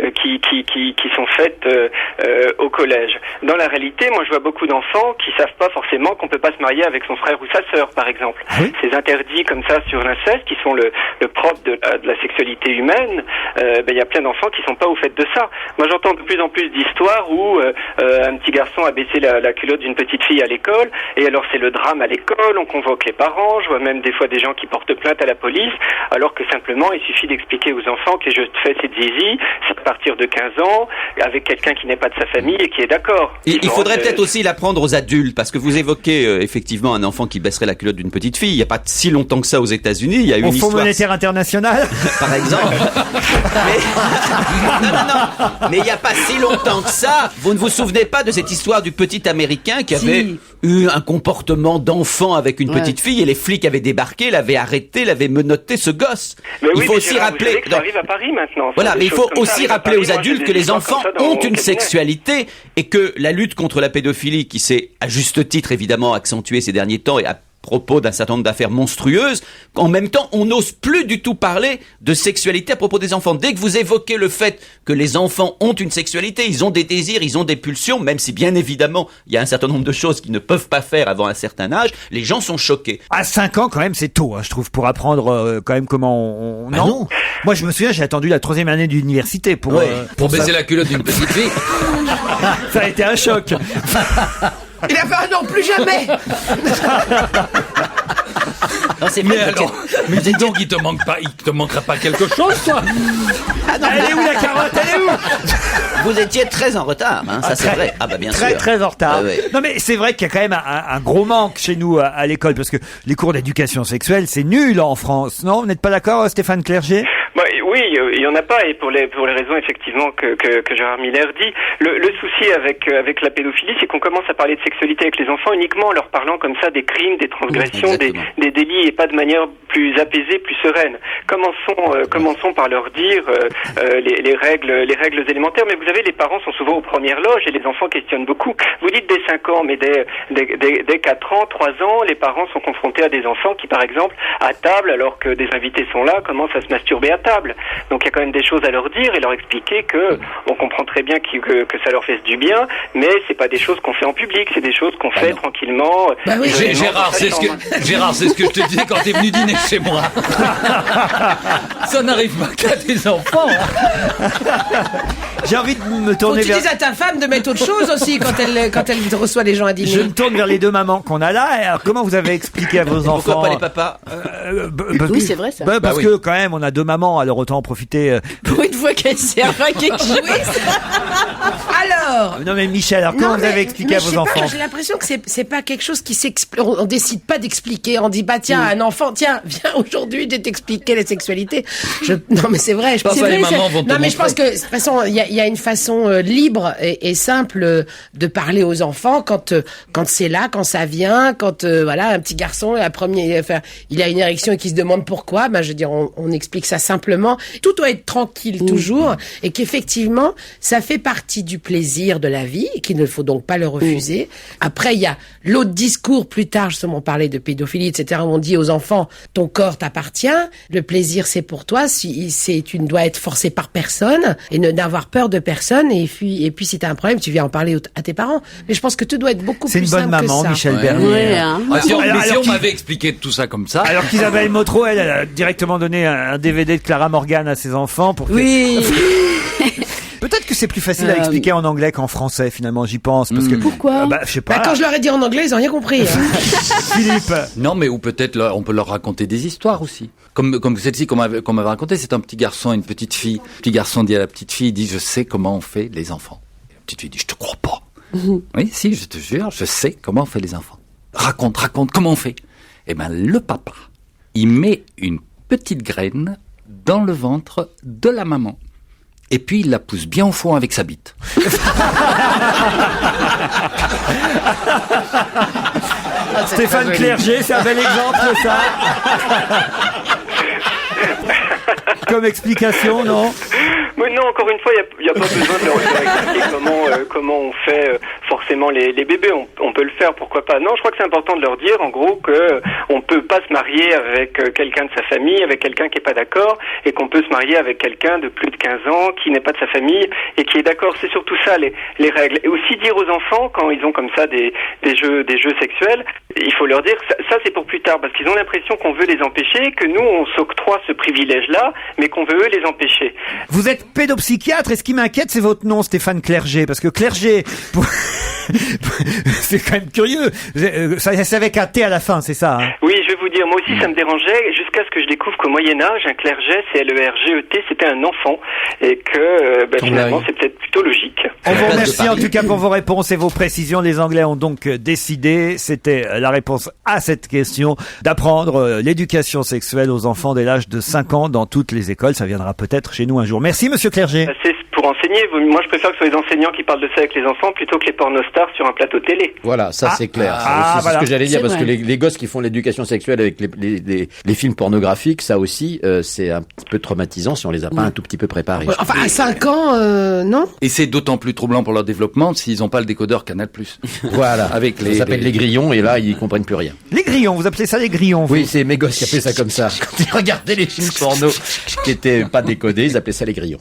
qui sont faites au collège. Dans la réalité, moi je vois beaucoup d'enfants qui savent pas forcément qu'on peut pas se marier avec son frère ou sa sœur, par exemple. Ces interdits comme ça sur l'inceste, qui sont le propre de la sexualité humaine, il y a plein d'enfants qui sont pas au fait de ça. Moi j'entends de plus en plus d'histoires où un petit garçon a baissé la culotte d'une petite fille à l'école, et alors c'est le drame à l'école, on convoque les parents, je vois même des fois des gens qui portent plainte à la police, alors que simplement il suffit d'expliquer aux enfants que je fais cette zizi, c'est à partir de 15 ans, avec quelqu'un qui n'est pas de sa famille et qui est d'accord. Il faudrait peut-être aussi l'apprendre aux adultes, parce que vous évoquez effectivement un enfant qui baisserait la culotte d'une petite fille. Il n'y a pas si longtemps que ça aux États-Unis. Il y a une Au Fonds histoire. monétaire international, Par exemple. Mais il n'y a pas si longtemps que ça. Vous ne vous souvenez pas de cette histoire du petit Américain qui avait eu un comportement d'enfant avec une petite fille et les flics avaient débarqué, l'avaient arrêté, l'avaient menotté ce gosse. Mais il oui, faut mais aussi Gérard, rappeler. vous savez que ça arrive à Paris maintenant. Voilà, mais il faut aussi rappeler aux adultes que les histoires enfants comme ça dans ont mon une cabinet. sexualité et que la lutte contre la pédophilie, qui s'est à juste titre évidemment accentuée ces derniers temps et à propos d'un certain nombre d'affaires monstrueuses, en même temps, on n'ose plus du tout parler de sexualité à propos des enfants. Dès que vous évoquez le fait que les enfants ont une sexualité, ils ont des désirs, ils ont des pulsions, même si bien évidemment, il y a un certain nombre de choses qu'ils ne peuvent pas faire avant un certain âge, les gens sont choqués. à 5 ans quand même, c'est tôt, je trouve, pour apprendre quand même comment on... Non. Moi, je me souviens, j'ai attendu la 3e année d'université pour... Pour baisser la culotte d'une petite fille. Ça a été un choc. Il a fait non, plus jamais. Non, c'est Mais alors, mais dis donc, il te manquera pas quelque chose, toi. Elle est où la carotte? Elle est où? Vous étiez très en retard, hein, ça c'est vrai. Ah bah bien Très sûr. très en retard. Ah ouais. Non mais c'est vrai qu'il y a quand même un gros manque chez nous à l'école, parce que les cours d'éducation sexuelle, c'est nul en France. Non, vous n'êtes pas d'accord, Stéphane Clerget? Oui, il y en a pas, et pour les raisons effectivement que Gérard Miller dit. Le souci avec la pédophilie, c'est qu'on commence à parler de sexualité avec les enfants uniquement en leur parlant comme ça des crimes, des transgressions, des délits, et pas de manière plus apaisée, plus sereine. Commençons par leur dire les règles élémentaires. Mais vous savez, les parents sont souvent aux premières loges et les enfants questionnent beaucoup. Vous dites dès 5 ans, mais dès 4 ans, 3 ans, les parents sont confrontés à des enfants qui, par exemple, à table, alors que des invités sont là, commencent à se masturber à table. Donc il y a quand même des choses à leur dire et leur expliquer que on comprend très bien que ça leur fait du bien, mais c'est pas des choses qu'on fait en public, c'est des choses qu'on fait tranquillement. Gérard, c'est ce que je te disais quand t'es venu dîner chez moi. Ça n'arrive pas qu'à des enfants. J'ai envie de me Faut tourner que tu dises à ta femme de mettre autre chose aussi quand elle reçoit les gens à dîner. Je me tourne vers les deux mamans qu'on a là. Alors, comment vous avez expliqué à vos enfants? Pourquoi pas les papas? Oui, c'est vrai ça. Parce que quand même, on a deux mamans, alors autant en profiter. Pour une fois qu'elle sert à quelque chose. Alors. Non mais Michel, alors comment vous avez expliqué à vos enfants? J'ai l'impression que c'est pas quelque chose qui s'explique. On décide pas d'expliquer. On dit bah tiens, un enfant, tiens, viens aujourd'hui de t'expliquer la sexualité. Non mais c'est vrai. Je pense que les mamans vont te Non mais je pense que de toute façon il y a une façon libre et simple de parler aux enfants quand c'est là, quand ça vient, quand voilà un petit garçon il a une érection et qu'il se demande pourquoi. Ben je veux dire on explique ça simplement. Tout doit être tranquille toujours et qu'effectivement ça fait partie du plaisir de la vie et qu'il ne faut donc pas le refuser. Après il y a l'autre discours plus tard, justement on parlait de pédophilie etc. où on dit aux enfants ton corps t'appartient, le plaisir c'est pour toi, tu ne dois être forcé par personne et ne n'avoir peur de personne et puis si t'as un problème tu viens en parler à tes parents. Mais je pense que tout doit être beaucoup plus simple que ça. C'est une bonne maman, Michel Bernier. Ouais, hein. Si on m'avait expliqué tout ça comme ça. Alors qu'Isabelle Motro, elle a directement donné un DVD de Clara Morgan à ses enfants pour que... Oui. Peut-être que c'est plus facile à expliquer en anglais qu'en français, finalement, j'y pense. Parce que, pourquoi je sais pas. Quand je leur ai dit en anglais, ils ont rien compris. Philippe. Non, mais ou peut-être on peut leur raconter des histoires aussi. Comme celle-ci qu'on m'avait racontée, c'est un petit garçon et une petite fille. Le petit garçon dit à la petite fille, il dit, je sais comment on fait les enfants. Et la petite fille dit, je te crois pas. Oui, si, je te jure, je sais comment on fait les enfants. Raconte, comment on fait. Eh ben, le papa, il met une petite graine dans le ventre de la maman. Et puis, il la pousse bien au fond avec sa bite. Stéphane Clerget, c'est un bel exemple, ça. Comme explication, non? Mais non, encore une fois, il n'y a pas besoin de leur expliquer comment on fait forcément les bébés. On peut le faire, pourquoi pas. Non, je crois que c'est important de leur dire, en gros, que on peut pas se marier avec quelqu'un de sa famille, avec quelqu'un qui est pas d'accord, et qu'on peut se marier avec quelqu'un de plus de 15 ans, qui n'est pas de sa famille, et qui est d'accord. C'est surtout ça, les règles. Et aussi dire aux enfants, quand ils ont comme ça des jeux sexuels, il faut leur dire, ça c'est pour plus tard, parce qu'ils ont l'impression qu'on veut les empêcher, que nous, on s'octroie ce privilège-là, mais qu'on veut eux les empêcher. Vous êtes pédopsychiatre, et ce qui m'inquiète, c'est votre nom, Stéphane Clerget, parce que Clerget, c'est quand même curieux, c'est avec un T à la fin, c'est ça, hein? Oui, je vais vous dire, moi aussi ça me dérangeait, jusqu'à ce que je découvre qu'au Moyen-Âge, un clerget, c'est L-E-R-G-E-T, c'était un enfant, et que finalement c'est peut-être plutôt logique. On vous remercie en tout cas pour vos réponses et vos précisions. Les Anglais ont donc décidé, c'était la réponse à cette question, d'apprendre l'éducation sexuelle aux enfants dès l'âge de 5 ans dans toutes les écoles. Ça viendra peut-être chez nous un jour. Merci Monsieur Clerget. C'est pour enseigner. Moi je préfère que ce soit les enseignants qui parlent de ça avec les enfants plutôt que les pornostars sur un plateau télé. Voilà, ça c'est clair. C'est voilà. ce que j'allais dire, C'est parce vrai. que les gosses qui font l'éducation sexuelle avec les films pornographiques, ça aussi, c'est un petit peu traumatisant si on les a pas un tout petit peu préparés. Ouais, enfin, à 5 ans, non? Et c'est d'autant plus troublant pour leur développement s'ils n'ont pas le décodeur Canal+. Voilà. Avec Ça s'appelle les grillons, et là, ils comprennent plus rien. Les grillons, vous appelez ça les grillons, vous? Oui, c'est mes gosses qui appelaient ça comme ça. Quand ils regardaient les films porno qui étaient pas décodés, ils appelaient ça les grillons.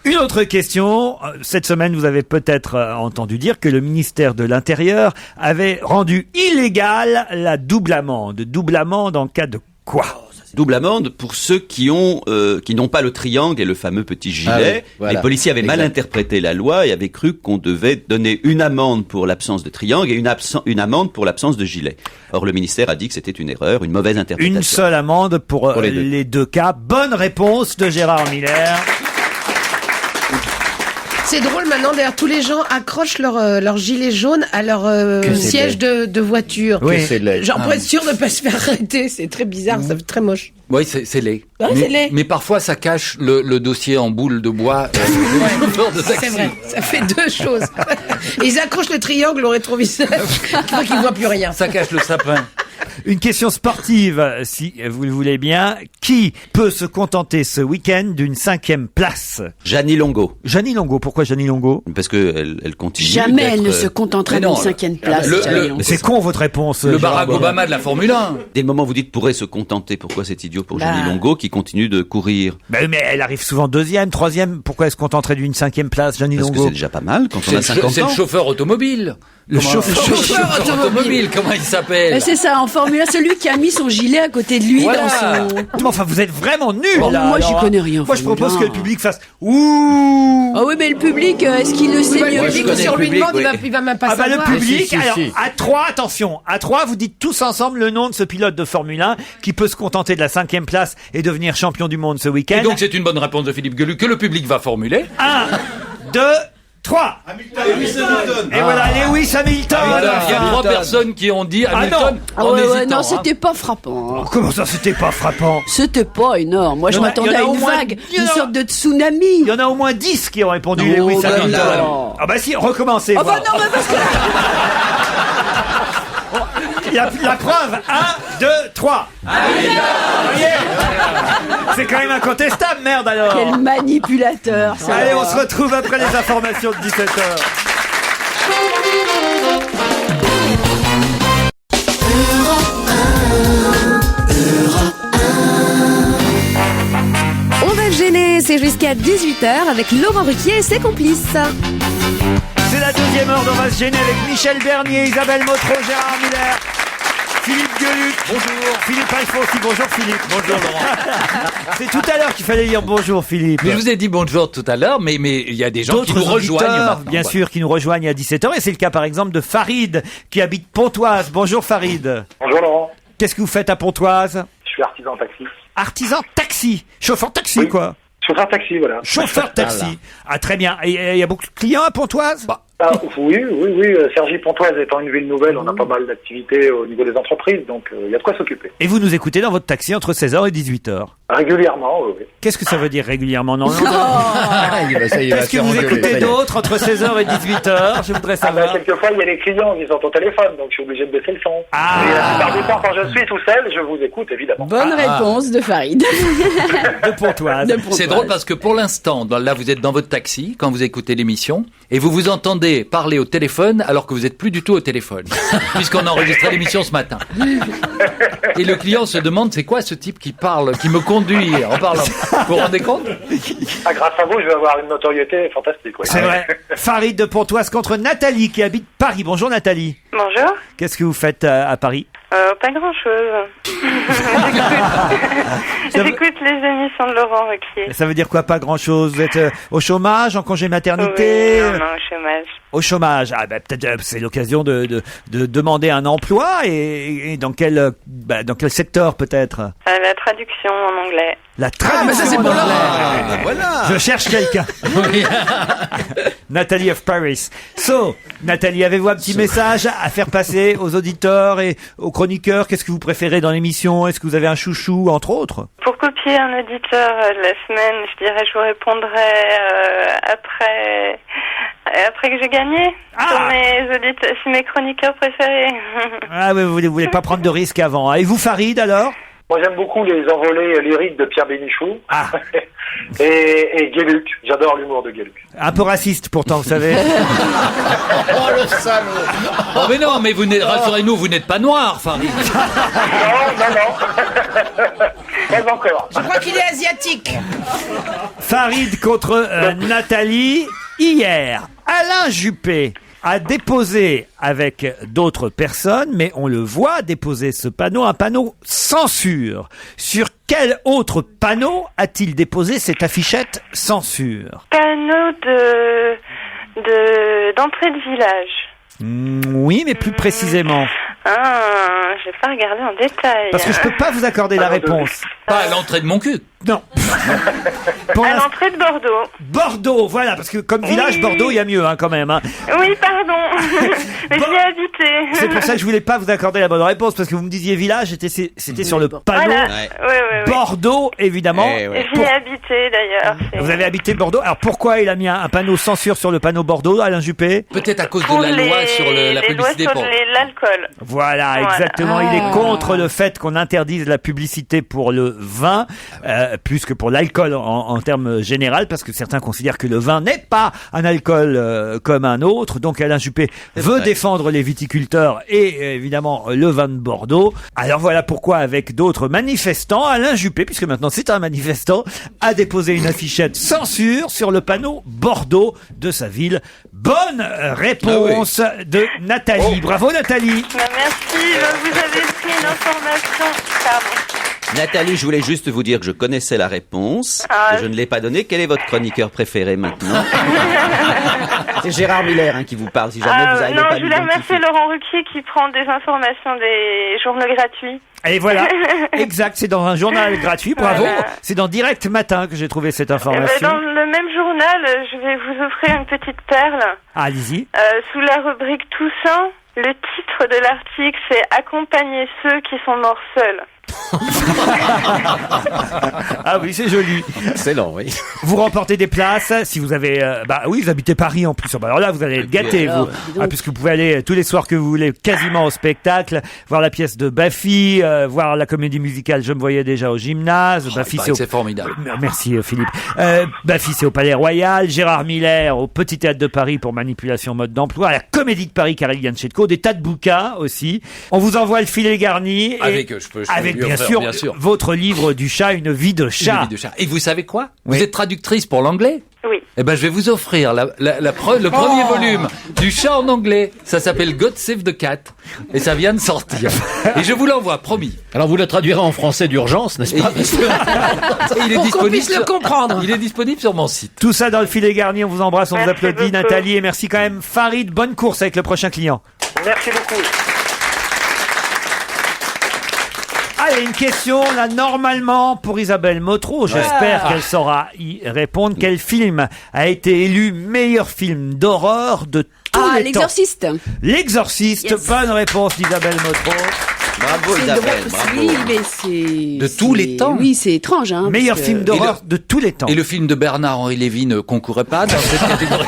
Une autre question. Cette semaine, vous avez peut-être entendu dire que le ministère de l'Intérieur avait rendu illégale la double amende. Double amende en cas de quoi? Double amende pour ceux qui n'ont pas le triangle et le fameux petit gilet. Ah oui, voilà. Les policiers avaient mal interprété la loi et avaient cru qu'on devait donner une amende pour l'absence de triangle et une amende pour l'absence de gilet. Or, le ministère a dit que c'était une erreur, une mauvaise interprétation. Une seule amende pour les les deux cas. Bonne réponse de Gérard Miller. C'est drôle maintenant, d'ailleurs, tous les gens accrochent leur gilet jaune à leur siège de voiture. Oui. C'est laid. Genre pour être sûr de ne pas se faire arrêter. C'est très bizarre, ça fait très moche. Oui, c'est laid. Ouais, c'est laid. Mais parfois, ça cache le dossier en boule de bois. C'est vrai, ça fait deux choses. Ils accrochent le triangle au rétroviseur, pour qu'ils ne voient plus rien. Ça cache le sapin. Une question sportive, si vous le voulez bien. Qui peut se contenter ce week-end d'une 5e place? Jeannie Longo. Jeannie Longo. Pourquoi Jeannie Longo? Parce que elle continue. Jamais elle ne d'être, se contenterait mais non, d'une 5e place. Mais c'est con votre réponse. Le Gérard Barack Bauer. Obama de la Formule 1. Dès le moment où vous dites pourrait se contenter, pourquoi c'est idiot pour Jeannie Longo qui continue de courir? Mais elle arrive souvent 2e, 3e. Pourquoi elle se contenterait d'une 5e place, Jeannie Parce que Longo? c'est déjà pas mal quand on a 50 C'est le ans. chauffeur automobile. Le chauffeur automobile, comment il s'appelle? C'est ça, en Formule 1, celui qui a mis son gilet à côté de lui Voilà. dans son... Mais enfin, vous êtes vraiment nuls. Bon, là, moi, j'y alors, connais rien en Moi, je Formule propose 1. que le public fasse ouh. Ah oui, mais le public, est-ce qu'il le sait Le mieux? public, connais si on le lui public, demande, oui. il va même pas Ah bah savoir. le public, Si. alors à 3, attention, à 3, vous dites tous ensemble le nom de ce pilote de Formule 1 qui peut se contenter de la 5e place et devenir champion du monde ce week-end. Et donc, c'est une bonne réponse de Philippe Gueluc que le public va formuler. 1, 2, 3. Et voilà, Lewis Hamilton. Il y a 3 personnes qui ont dit Hamilton Ah en ouais, hésitant. ouais, non, hein. c'était pas frappant. hein. Comment ça, c'était pas frappant? C'était pas énorme. Moi, je Il y en a- m'attendais il y en a à au une moins- vague, il y en une a- sorte de tsunami. Il y en a au moins 10 qui ont répondu Non, Lewis bah Hamilton. non. Ah bah si, recommencez. Ah bah voir. non, mais parce que... La preuve, 1, 2, 3. Voyez, c'est quand même incontestable, merde alors. Quel manipulateur, ça. Allez, on se retrouve après les informations de 17h. On va se gêner, c'est jusqu'à 18h avec Laurent Ruquier et ses complices. C'est la 2e heure d'On va se gêner avec Michel Bernier, Isabelle Motro, Gérard Miller, Philippe Gueluc. Bonjour. Philippe Alfonsi. Bonjour Philippe. Bonjour Laurent. C'est tout à l'heure qu'il fallait dire bonjour Philippe. Mais je vous ai dit bonjour tout à l'heure, mais il y a des gens qui D'autres nous rejoignent auditeurs, maintenant. bien sûr, qui nous rejoignent à 17h. Et c'est le cas par exemple de Farid, qui habite Pontoise. Bonjour Farid. Bonjour Laurent. Qu'est-ce que vous faites à Pontoise? Je suis artisan taxi. Artisan taxi. Chauffeur taxi, Oui. quoi. Chauffeur taxi, voilà. Chauffeur taxi. Ah, très bien. Et il y a beaucoup de clients à Pontoise? Oui. Cergy Pontoise étant une ville nouvelle, on a pas mal d'activités au niveau des entreprises, donc il y a de quoi s'occuper. Et vous nous écoutez dans votre taxi entre 16h et 18h? Régulièrement, oui. Qu'est-ce que ça veut dire régulièrement? Non. Qu'est-ce que vous écoutez d'autre entre 16h et 18h? Je voudrais savoir. Quelquefois, il y a les clients qui sont au téléphone, donc je suis obligé de baisser le son. Et la plupart du temps, quand je suis tout seul, je vous écoute, évidemment. Bonne réponse de Farid. De Pontoise. C'est drôle parce que pour l'instant, là, vous êtes dans votre taxi quand vous écoutez l'émission et vous vous entendez parler au téléphone alors que vous êtes plus du tout au téléphone, puisqu'on a enregistré l'émission ce matin. Et le client se demande c'est quoi ce type qui parle, qui me conduit en parlant. Vous vous rendez compte? Grâce à vous, je vais avoir une notoriété fantastique. Oui. C'est vrai. Farid de Pontoise contre Nathalie qui habite Paris. Bonjour Nathalie. Bonjour. Qu'est-ce que vous faites à Paris? Pas grand-chose. J'écoute les émissions de Laurent Ruquier. Ça veut dire quoi, pas grand-chose? Vous êtes au chômage, en congé maternité? Oui, non, au chômage. Au chômage. Ah, peut-être c'est l'occasion de demander un emploi et dans quel secteur peut-être? La traduction en anglais. La traduction mais ça, c'est en pour anglais. Laurent. Voilà. Je cherche quelqu'un. Nathalie of Paris. So, Nathalie, avez-vous un petit message à faire passer aux auditeurs et aux chroniqueurs? Qu'est-ce que vous préférez dans l'émission? Est-ce que vous avez un chouchou, entre autres? Pour copier un auditeur de la semaine, je dirais je vous répondrai après que j'ai gagné sur mes chroniqueurs préférés. Ah oui, vous voulez pas prendre de risques avant. Et vous, Farid, alors? Moi, j'aime beaucoup les envolées lyriques de Pierre Bénichou et Gueluc. J'adore l'humour de Gueluc. Un peu raciste, pourtant, vous savez. Oh, le salaud. Oh, mais non, mais rassurez-nous, vous n'êtes pas noir, Farid. Non. Pas encore. Je crois qu'il est asiatique. Farid contre Nathalie. Hier, Alain Juppé a déposé avec d'autres personnes, mais on le voit déposer ce panneau, un panneau censure. Sur quel autre panneau a-t-il déposé cette affichette censure? Panneau d'entrée de village. Oui, mais plus précisément. Je vais pas regarder en détail. Parce que je peux pas vous accorder la réponse. Pas à l'entrée de mon cul. Non. À l'entrée de Bordeaux. Bordeaux, voilà, parce que comme village, Bordeaux, il y a mieux quand même. Oui, pardon. J'y ai habité. C'est pour ça que je voulais pas vous accorder la bonne réponse, parce que vous me disiez village, c'était sur le panneau. Voilà. Oui. Bordeaux, évidemment. J'y ai habité d'ailleurs. Vous avez habité Bordeaux. Alors pourquoi il a mis un panneau censure sur le panneau Bordeaux, Alain Juppé? Peut-être à cause de la loi sur la publicité pour l'alcool. Voilà, exactement. Il est contre le fait qu'on interdise la publicité pour le vin, plus que pour l'alcool en termes général, parce que certains considèrent que le vin n'est pas un alcool comme un autre. Donc Alain Juppé veut défendre les viticulteurs et évidemment le vin de Bordeaux. Alors voilà pourquoi, avec d'autres manifestants, Alain Juppé, puisque maintenant c'est un manifestant, a déposé une affichette censure sur le panneau Bordeaux de sa ville. Bonne réponse de Nathalie. Bravo Nathalie. Merci, vous avez pris une information. Pardon. Nathalie, je voulais juste vous dire que je connaissais la réponse, que je ne l'ai pas donnée. Quel est votre chroniqueur préféré maintenant? C'est Gérard Miller qui vous parle, si jamais vous n'arrivez pas à je voulais remercier Laurent Ruquier qui prend des informations des journaux gratuits. Et voilà, exact, c'est dans un journal gratuit, bravo. Voilà. C'est dans Direct Matin que j'ai trouvé cette information. Dans le même journal, je vais vous offrir une petite perle. Allez-y. Sous la rubrique Toussaint, le titre de l'article, c'est « Accompagner ceux qui sont morts seuls ». Ah oui, c'est joli. Excellent, oui. Vous remportez des places si vous avez... vous habitez Paris en plus. Alors là, vous allez être gâtés, vous. Puisque vous pouvez aller tous les soirs que vous voulez quasiment au spectacle, voir la pièce de Baffy, voir la comédie musicale Je me voyais déjà au gymnase. Baffy, c'est formidable. Merci Philippe. Baffy, c'est au Palais Royal. Gérard Miller au Petit Théâtre de Paris pour Manipulation Mode d'Emploi. La Comédie de Paris, Karel Yanchetko. Des tas de bouquins aussi. On vous envoie le filet garni. Avec bien sûr, votre livre du chat, Une vie de chat. Et vous savez quoi? Vous êtes traductrice pour l'anglais? Oui. Eh ben, je vais vous offrir le premier volume du chant en anglais. Ça s'appelle God Save the Cat. Et ça vient de sortir. Et je vous l'envoie, promis. Alors vous le traduirez en français d'urgence, n'est-ce pas? Pour qu'on puisse le comprendre. Il est disponible sur mon site. Tout ça dans le filet garni. On vous embrasse, on vous Merci applaudit, beaucoup. Nathalie, et merci quand même, Farid. Bonne course avec le prochain client. Merci beaucoup. Allez, une question, là, normalement, pour Isabelle Motro. J'espère qu'elle saura y répondre. Quel film a été élu meilleur film d'horreur de tous les temps? L'Exorciste. L'Exorciste. Yes. Bonne réponse d'Isabelle Motro. Bravo C'est Isabelle, drôle, bravo. oui, mais c'est... De tous les temps. Oui, c'est étrange. Hein, Meilleur parce que- film d'horreur de tous les temps. Et le film de Bernard-Henri Lévy ne concourait pas dans cette catégorie.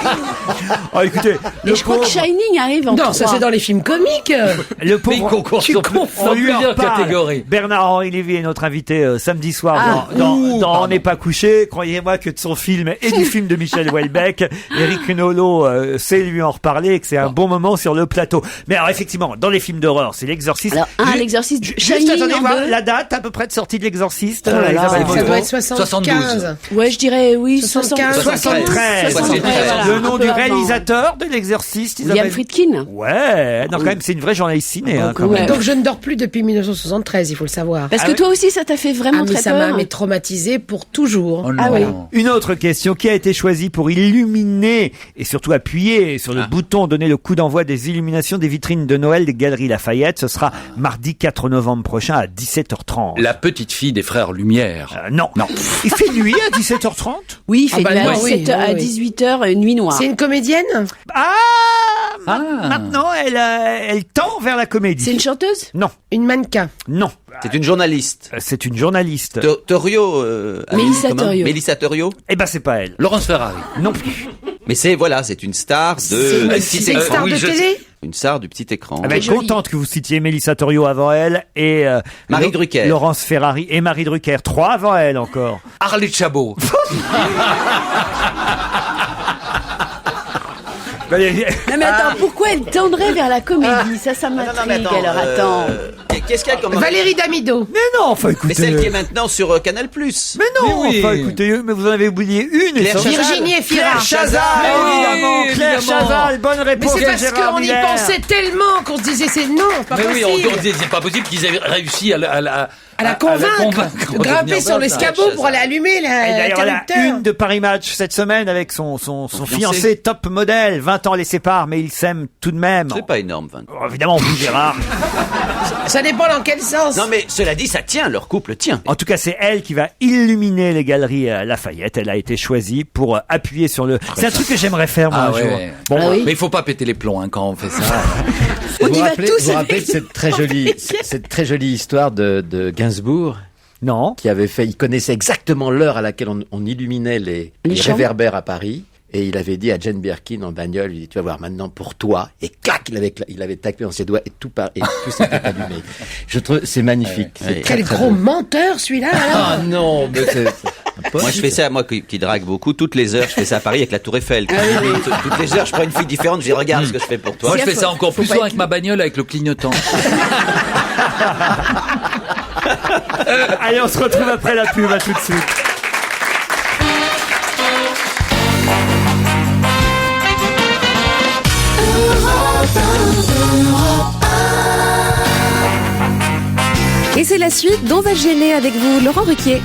Oh, écoutez, Et je crois que Shining arrive en Non, ça 3. c'est dans les films comiques. le Mais il pauvre... concourt Tu sur confonds. On lui en plusieurs parle. catégories. Bernard-Henri Lévy est notre invité samedi soir dans On n'est pas couché. Croyez-moi que de son film et du film de Michel Houellebecq, Eric Nolot sait lui en reparler et que c'est un bon moment sur le plateau. Mais alors effectivement, dans les films d'horreur, c'est l'Exorciste. Alors, L'Exorciste, Juste Shining attendez en voir 2. la date à peu près de sortie de l'Exorciste. Oh là là. Isabelle Ça Motro. doit être 75. Ouais, je dirais, oui, 75. 73. 73, voilà. Le nom Un peu du avant. réalisateur de l'Exorciste, William Isabelle. Friedkin. Ouais, non, quand même, c'est une vraie journaliste ciné, hein, quand Ouais. même. Donc je ne dors plus depuis 1973, il faut le savoir. Parce que toi aussi, ça t'a fait vraiment Ah, mais très ça peur. m'a traumatisé pour toujours. Oh non. Ah oui. Une autre question, qui a été choisie pour illuminer et surtout appuyer sur le bouton, donner le coup d'envoi des illuminations des vitrines de Noël des Galeries Lafayette? Ce sera mardi 4 novembre prochain à 17h30. La petite fille des frères Lumière. Non. Il fait nuit à 17h30? Oui, il fait bah de non, 17 oui, à oui. 18h, nuit noire. C'est une comédienne? Maintenant, elle tend vers la comédie. C'est une chanteuse? Non. Une mannequin? Non. C'est une journaliste. C'est une journaliste. Torio. Mélissa comment Torio. Mélissa Torio. Eh ben, c'est pas elle. Laurence Ferrari. Non plus. Mais c'est une star C'est une star de télé? Une star du petit écran. Elle va être contente que vous citiez Mélissa Torio avant elle et Marie Drucker. Laurence Ferrari et Marie Drucker. 3 avant elle encore. Arlette Chabot. Valérie- Non mais attends, pourquoi elle tendrait vers la comédie? Ça m'intrigue. Alors attends. Qu'est-ce qu'il y a comme... Valérie Damido. Mais non, enfin écoutez. Mais celle qui est maintenant sur Canal+. Mais non, Mais oui. enfin écoutez, mais vous en avez oublié une. Claire Chazal. Virginie Efira. Claire Chazal, Mais oui, évidemment. Claire évidemment. Chazal, bonne Mais réponse c'est de parce Gérard qu'on y Miller. pensait tellement qu'on se disait c'est non, pas Mais oui, possible. on disait c'est pas possible qu'ils aient réussi à la convaincre. de Grimper devenir sur dingue. l'escabeau pour aller allumer Et d'ailleurs, elle a l'interrupteur. une de Paris Match cette semaine avec son fiancé. fiancé top modèle. 20 ans les séparent, mais ils s'aiment tout de même. C'est pas énorme, 20. Oh, évidemment, vous, Gérard. Ça dépend dans quel sens. Non mais cela dit, ça tient, leur couple tient. En tout cas, c'est elle qui va illuminer les galeries Lafayette. Elle a été choisie pour appuyer sur le... C'est un truc que j'aimerais faire, moi, Ah un jour. ouais. Bon, Ah oui. Mais il faut pas péter les plombs quand on fait ça. On y va Vous tous vous rappelez avec de cette très jolie histoire de Gainsbourg non. qui avait fait, il connaissait exactement l'heure à laquelle on illuminait les chambres. réverbères à Paris. Et il avait dit à Jane Birkin en bagnole, il dit, tu vas voir maintenant pour toi. Et clac, il avait tapé dans ses doigts et tout s'était allumé. Je trouve, c'est magnifique. Ouais, C'est ouais. très, Quel très gros beau. menteur celui-là. alors. Ah non, mais c'est un pote. Moi je fais ça, moi qui drague beaucoup, toutes les heures je fais ça à Paris avec la Tour Eiffel. Toutes les heures je prends une fille différente, je dis regarde ce que je fais pour toi. Moi, je fais ça encore plus souvent avec ma bagnole, avec le clignotant. Allez, on se retrouve après la pub, à tout de suite. Et c'est la suite d'On va se gêner avec vous, Laurent Ruquier.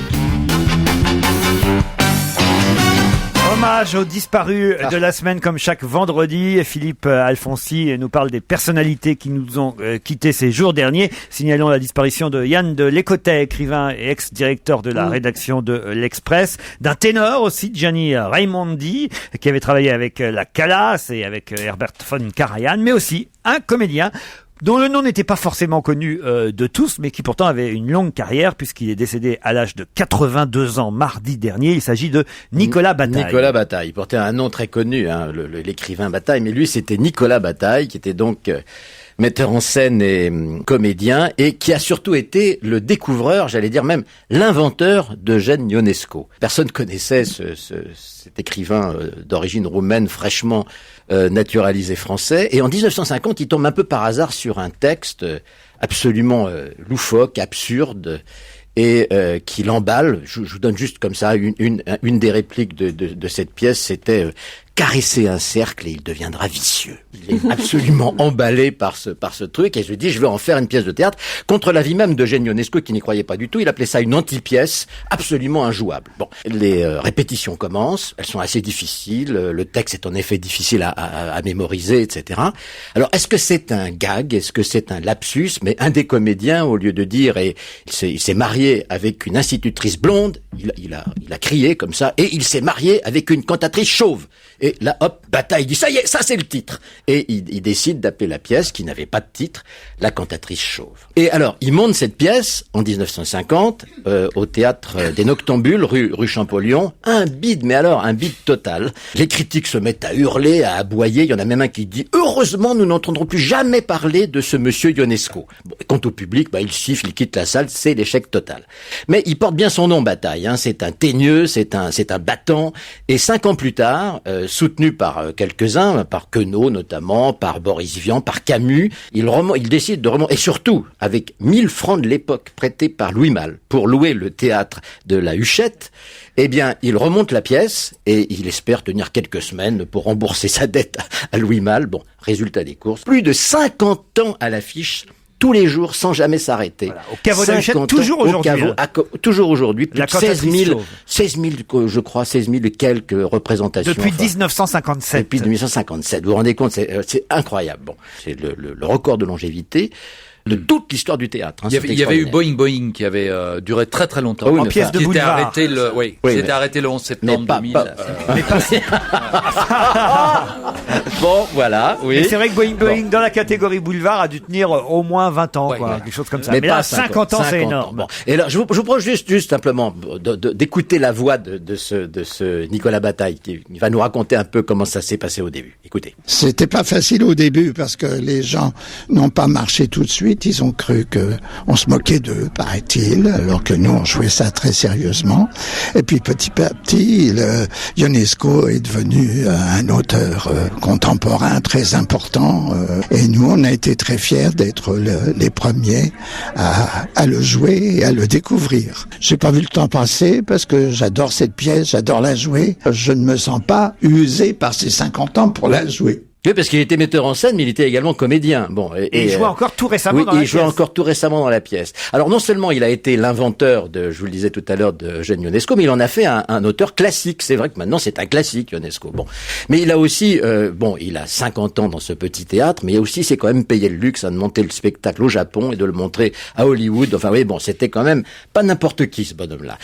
Hommage aux disparus de la semaine comme chaque vendredi. Philippe Alfonsi nous parle des personnalités qui nous ont quittés ces jours derniers. Signalons la disparition de Yann de Lécotet, écrivain et ex-directeur de la rédaction de l'Express. D'un ténor aussi, Gianni Raimondi, qui avait travaillé avec la Calas et avec Herbert von Karajan, mais aussi un comédien dont le nom n'était pas forcément connu de tous, mais qui pourtant avait une longue carrière, puisqu'il est décédé à l'âge de 82 ans mardi dernier. Il s'agit de Nicolas Bataille. Nicolas Bataille. Il portait un nom très connu, hein, l'écrivain Bataille, mais lui c'était Nicolas Bataille, qui était donc metteur en scène et comédien, et qui a surtout été le découvreur, j'allais dire même l'inventeur d'Eugène Ionesco. Personne connaissait cet écrivain d'origine roumaine fraîchement naturalisé français. Et en 1950, il tombe un peu par hasard sur un texte absolument loufoque, absurde, et qui l'emballe. Je vous donne juste comme ça une des répliques de cette pièce, c'était caresser un cercle et il deviendra vicieux. Il est absolument emballé par ce truc et je lui dis je vais en faire une pièce de théâtre contre l'avis même d'Eugène Ionesco qui n'y croyait pas du tout. Il appelait ça une anti-pièce absolument injouable. Bon, les répétitions commencent, elles sont assez difficiles, le texte est en effet difficile à mémoriser, etc. Alors est-ce que c'est un gag, est-ce que c'est un lapsus? Mais un des comédiens, au lieu de dire et il s'est marié avec une institutrice blonde, il a crié comme ça et il s'est marié avec une cantatrice chauve. Et là, hop, Bataille dit, ça y est, ça c'est le titre. Et il décide d'appeler la pièce, qui n'avait pas de titre, La cantatrice chauve. Et alors, il monte cette pièce, en 1950, au théâtre des Noctambules, rue Champollion. Un bide, mais alors, un bide total. Les critiques se mettent à hurler, à aboyer. Il y en a même un qui dit, heureusement, nous n'entendrons plus jamais parler de ce monsieur Ionesco. Bon, quant au public, il siffle, il quitte la salle, c'est l'échec total. Mais il porte bien son nom, Bataille, hein. C'est un teigneux, c'est un battant. Et 5 ans plus tard, soutenu par quelques-uns, par Queneau notamment, par Boris Vian, par Camus, il décide de remonter, et surtout avec 1000 francs de l'époque prêtés par Louis Malle pour louer le théâtre de la Huchette, eh bien, il remonte la pièce et il espère tenir quelques semaines pour rembourser sa dette à Louis Malle. Bon, résultat des courses, plus de 50 ans à l'affiche, tous les jours, sans jamais s'arrêter. Voilà, au caveau de la Huchette, toujours aujourd'hui. Toujours aujourd'hui, plus la de 16 000, je crois, 16 000 et quelques représentations. Depuis 1957. Depuis 1957. Vous vous rendez compte, c'est incroyable. Bon, c'est le record de longévité de toute l'histoire du théâtre. Hein, il y avait eu Boing Boing qui avait duré très très longtemps. En pièce de boulevard. C'était arrêté le 11 septembre 2000. Bon, voilà. Oui. Mais c'est vrai que Boing Boing dans la catégorie boulevard a dû tenir au moins 20 ans, quelque chose comme ça. Mais là, 50 ans, c'est énorme. Bon. Et là, je vous propose juste simplement d'écouter la voix de ce Nicolas Bataille qui va nous raconter un peu comment ça s'est passé au début. Écoutez. C'était pas facile au début parce que les gens n'ont pas marché tout de suite. Ils ont cru que on se moquait d'eux, paraît-il, alors que nous on jouait ça très sérieusement. Et puis petit à petit, Ionesco est devenu un auteur contemporain très important. Et nous, on a été très fiers d'être les premiers à le jouer et à le découvrir. J'ai pas vu le temps passer parce que j'adore cette pièce, j'adore la jouer. Je ne me sens pas usé par ces 50 ans pour la jouer. Oui, parce qu'il était metteur en scène, mais il était également comédien. Bon, et il jouait encore tout récemment dans la pièce. Il jouait encore tout récemment dans la pièce. Alors, non seulement il a été l'inventeur je vous le disais tout à l'heure, de Eugène Ionesco, mais il en a fait un auteur classique. C'est vrai que maintenant, c'est un classique, Ionesco. Bon. Mais il a aussi, il a 50 ans dans ce petit théâtre, mais aussi, c'est quand même payé le luxe, de monter le spectacle au Japon et de le montrer à Hollywood. Enfin, oui, bon, c'était quand même pas n'importe qui, ce bonhomme-là.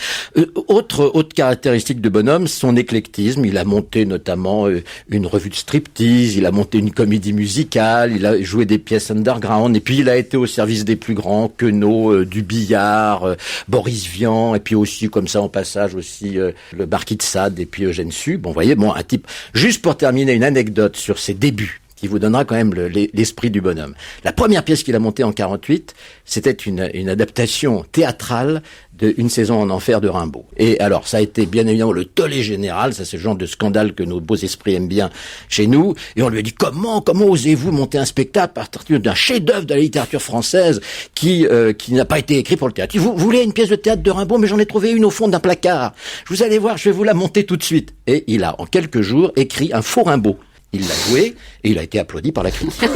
Autre caractéristique de bonhomme, son éclectisme. Il a monté notamment une revue de striptease, il a monté une comédie musicale, il a joué des pièces underground, et puis il a été au service des plus grands, Queneau, du Billard, Boris Vian, et puis aussi, comme ça, en passage aussi, le Marquis de Sade, et puis Eugène Sue. Bon, vous voyez, un type. Juste pour terminer, une anecdote sur ses débuts, qui vous donnera quand même l'esprit du bonhomme. La première pièce qu'il a montée en 48, c'était une adaptation théâtrale d'une saison en enfer de Rimbaud. Et alors, ça a été bien évidemment le tollé général, ça c'est le genre de scandale que nos beaux esprits aiment bien chez nous, et on lui a dit comment osez-vous monter un spectacle à partir d'un chef-d'œuvre de la littérature française qui n'a pas été écrit pour le théâtre. Vous voulez une pièce de théâtre de Rimbaud, mais j'en ai trouvé une au fond d'un placard. Vous allez voir, je vais vous la monter tout de suite. Et il a, en quelques jours, écrit un faux Rimbaud. Il l'a joué et il a été applaudi par la critique.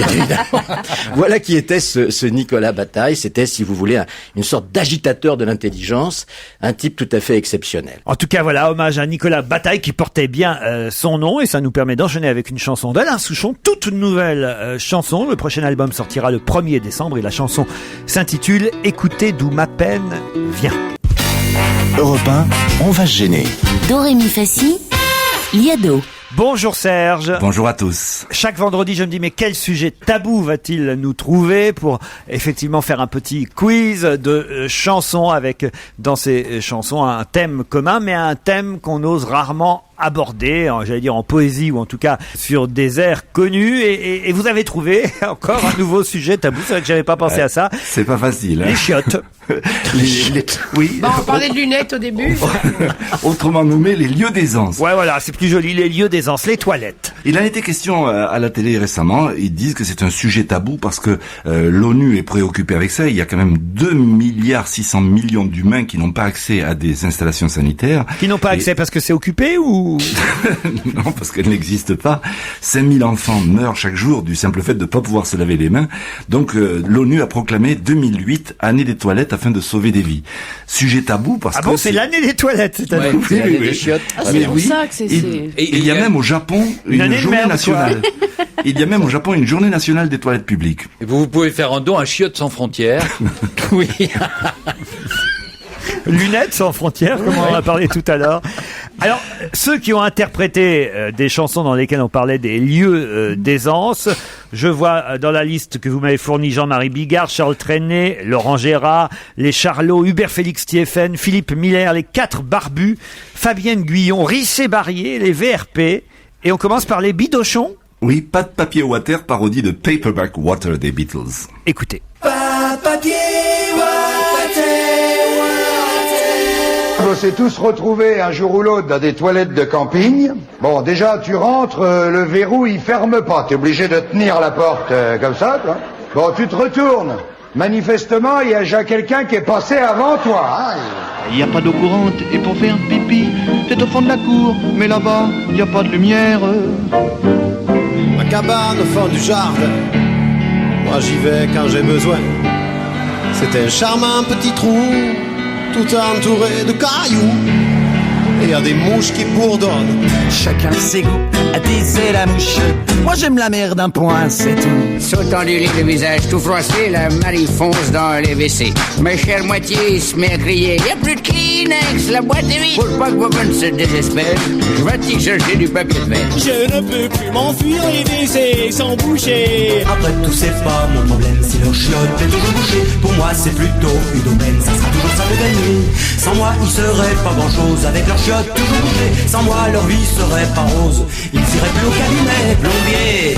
Voilà qui était ce Nicolas Bataille. C'était, si vous voulez, une sorte d'agitateur de l'intelligence, un type tout à fait exceptionnel. En tout cas, voilà, hommage à Nicolas Bataille qui portait bien son nom, et ça nous permet d'enchaîner avec une chanson d'Alain Souchon, toute nouvelle chanson. Le prochain album sortira le 1er décembre et la chanson s'intitule « Écoutez d'où ma peine vient ». Europe 1, on va se gêner. Dorémy Fassi, Liado. Bonjour Serge. Bonjour à tous. Chaque vendredi, je me dis, mais quel sujet tabou va-t-il nous trouver pour effectivement faire un petit quiz de chansons avec, dans ces chansons, un thème commun, mais un thème qu'on ose rarement aborder, j'allais dire en poésie ou en tout cas sur des airs connus, et vous avez trouvé encore un nouveau sujet tabou. C'est vrai que j'avais pas pensé à ça. C'est pas facile. Hein. Les chiottes. Oui. Bon, on parlait de lunettes au début. Autrement nommé les lieux d'aisance. Ouais, voilà, c'est plus joli, les lieux d'aisance, les toilettes. Il en était question à la télé récemment. Ils disent que c'est un sujet tabou parce que l'ONU est préoccupée avec ça. Il y a quand même 2,6 milliards d'humains qui n'ont pas accès à des installations sanitaires. Qui n'ont pas accès parce que c'est occupé ou non, parce qu'elles n'existent pas. 5000 enfants meurent chaque jour du simple fait de ne pas pouvoir se laver les mains. Donc l'ONU a proclamé 2008 année des toilettes afin de sauver des vies. Sujet tabou parce que... Ah bon, c'est l'année des toilettes, c'est-à-dire. Oui, l'année des chiottes. Ah, c'est pour ça que c'est... Et il y a même au Japon une journée nationale. Il y a même au Japon une journée nationale des toilettes publiques. Et vous pouvez faire un don à Chiottes sans frontières. Oui. Lunettes sans frontières, comme on en a parlé tout à l'heure. Alors, ceux qui ont interprété des chansons dans lesquelles on parlait des lieux d'aisance, je vois dans la liste que vous m'avez fournie Jean-Marie Bigard, Charles Trenet, Laurent Gérard, les Charlots, Hubert Félix Thieffen, Philippe Miller, les 4 Barbus, Fabienne Guyon, Rissé Barrier, les VRP, et on commence par les Bidochons. Oui, Pas de papier water, parodie de Paperback Water des Beatles. Écoutez. Pas de papier water. On s'est tous retrouvés un jour ou l'autre dans des toilettes de camping. Bon, déjà, tu rentres, le verrou, il ferme pas. T'es obligé de tenir la porte comme ça, quoi. Bon, tu te retournes. Manifestement, il y a déjà quelqu'un qui est passé avant toi. Hein. Il n'y a pas d'eau courante et pour faire pipi, c'est au fond de la cour. Mais là-bas, il n'y a pas de lumière. Ma cabane au fond du jardin, moi j'y vais quand j'ai besoin. C'est un charmant petit trou, tout entouré de cailloux. Et y a des mouches qui bourdonnent. Chacun ses goûts, disait la mouche. Moi j'aime la mer d'un point, c'est tout. Sautant du lit, le visage tout froissé, la Marie fonce dans les WC. Ma chère moitié se met à crier. Y'a plus de Kleenex, la boîte est vide. Faut pas que Bobonne se désespère. Je vais chercher du papier de verre. Je ne peux plus m'enfuir les WC sans boucher. Après tout c'est pas mon problème si leur chiotte est toujours bouchée. Pour moi c'est plutôt une aubaine, ça sera toujours ça de gagner. Sans moi il serait pas grand chose avec leur chiotte toujours bouchée. Sans moi leur vie serait pas rose. Ils iraient plus au cabinet plombier.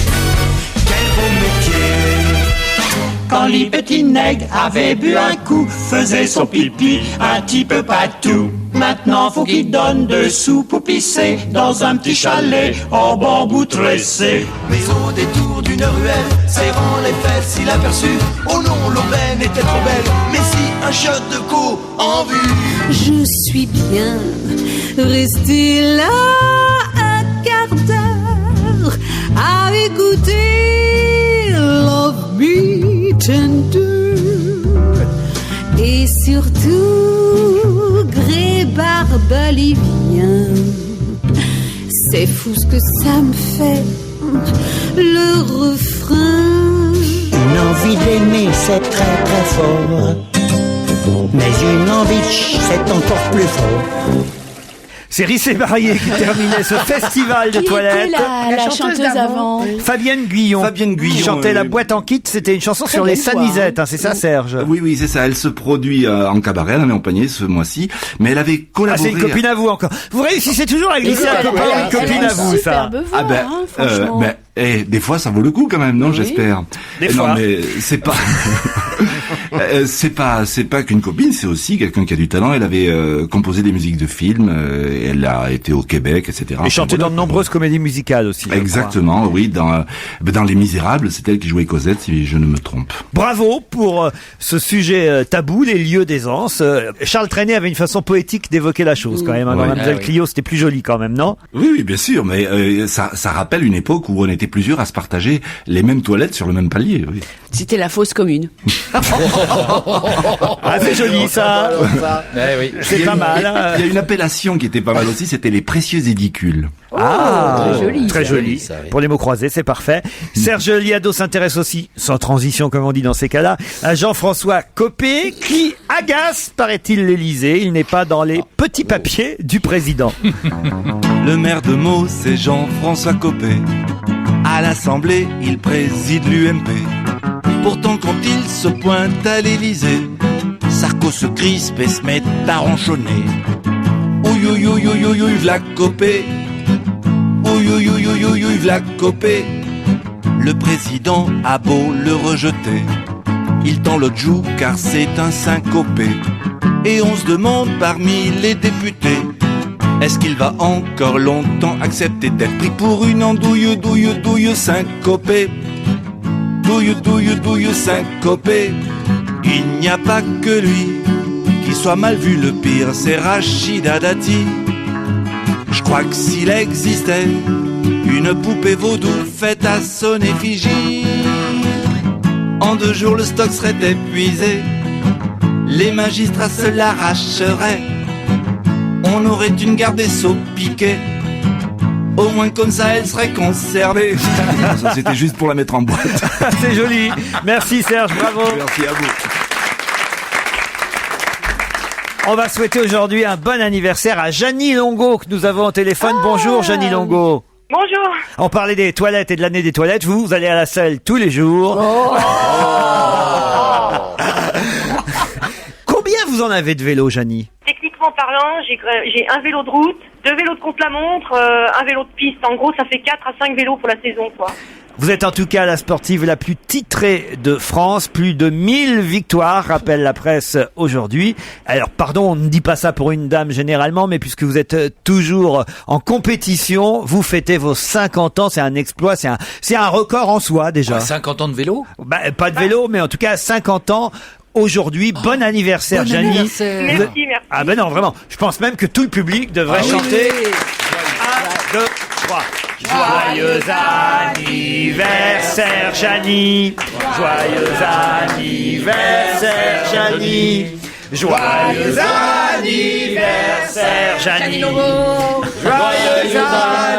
Quel beau métier. Quand les petits nègres avaient bu un coup, faisait son pipi un petit peu patou. Maintenant faut qu'il donne de sous pour pisser dans un petit chalet en bambou tressé. Mais au détour d'une ruelle, serrant les fesses, il aperçut, oh non, l'aubaine était trop belle, mais si un shot de coup en vue. Je suis bien restée là un quart d'heure à écouter Love Me Tender et surtout Gré Barbolivien. C'est fou ce que ça me fait, le refrain. Une envie d'aimer, c'est très très fort, mais une envie de c'est encore plus fort. C'est Rissé Barrier qui terminait ce festival de toilettes. Qui était la chanteuse avant? Fabienne Guyon. Qui chantait La boîte en kit. C'était une chanson sur les sanisettes, hein, c'est ça, Serge? Oui, c'est ça. Elle se produit en cabaret, elle en est en panier ce mois-ci. Mais elle avait collaboré... Ah, c'est une copine à vous encore. Vous réussissez toujours à glisser un copain ou une copine à vous, ça. Ah ben, franchement. Et des fois, ça vaut le coup quand même, non, oui. J'espère. Des fois. Non, mais c'est pas... c'est pas qu'une copine, c'est aussi quelqu'un qui a du talent. Elle avait composé des musiques de films, elle a été au Québec, etc. Et chanté dans de nombreuses comédies musicales aussi. Exactement, oui, dans Les Misérables, c'est elle qui jouait Cosette, si je ne me trompe. Bravo pour ce sujet tabou, les lieux d'aisance. Charles Trenet avait une façon poétique d'évoquer la chose quand même. Dans Mademoiselle Clio, c'était plus joli quand même, non? Oui, bien sûr, mais ça rappelle une époque où on était plusieurs à se partager les mêmes toilettes sur le même palier. Oui. C'était la fosse commune. Ah, c'est joli ça. Oui. C'est pas mal. Il y a une appellation qui était pas mal aussi, c'était les précieux édicules. Très joli. Très joli. Ça, oui. Pour les mots croisés, c'est parfait. Serge Liado s'intéresse aussi, sans transition comme on dit dans ces cas-là, à Jean-François Copé, qui agace, paraît-il, l'Élysée. Il n'est pas dans les petits papiers du président. Le maire de Meaux, c'est Jean-François Copé. À l'Assemblée, il préside l'UMP. Pourtant, quand il se pointe à l'Élysée, Sarko se crispe et se met à ronchonner. Ouïe, ouïe, ouïe, ouïe, ouïe, ouïe, v'là Copé. Ouïe, ouïe, ouïe, ouïe, ouïe, ouïe, v'là Copé. Le président a beau le rejeter, il tend l'autre joue car c'est un syncopé. Et on se demande parmi les députés, Est-ce qu'il va encore longtemps accepter d'être pris pour une andouille, douille syncopée? Douille syncopée. Il n'y a pas que lui qui soit mal vu, le pire c'est Rachida Dati. Je crois que s'il existait une poupée vaudou faite à son effigie, en 2 jours le stock serait épuisé, les magistrats se l'arracheraient, on aurait une garde des sceaux piquée, au moins comme ça elle serait conservée. Ça c'était juste pour la mettre en boîte. C'est joli. Merci Serge, bravo. Merci à vous. On va souhaiter aujourd'hui un bon anniversaire à Jeannie Longo que nous avons au téléphone. Bonjour Jeannie Longo. Bonjour. On parlait des toilettes et de l'année des toilettes. Vous allez à la selle tous les jours. Combien vous en avez de vélos, Jeannie? Techniquement parlant, j'ai un vélo de route, 2 vélos de contre-la-montre, un vélo de piste. En gros, ça fait 4 à 5 vélos pour la saison, quoi. Vous êtes en tout cas la sportive la plus titrée de France, plus de 1000 victoires, rappelle la presse aujourd'hui. Alors pardon, on ne dit pas ça pour une dame généralement, mais puisque vous êtes toujours en compétition, vous fêtez vos 50 ans, c'est un exploit, c'est un record en soi déjà. 50 ans de vélo? Pas de vélo, mais en tout cas 50 ans. Aujourd'hui, bon anniversaire, Jeannie. Merci, merci. Ah ben non, vraiment. Je pense même que tout le public devrait chanter. 1, 2, 3. Joyeux anniversaire, Jeannie. Joyeux anniversaire, Jeannie. Joyeux anniversaire, Jeannie. Joyeux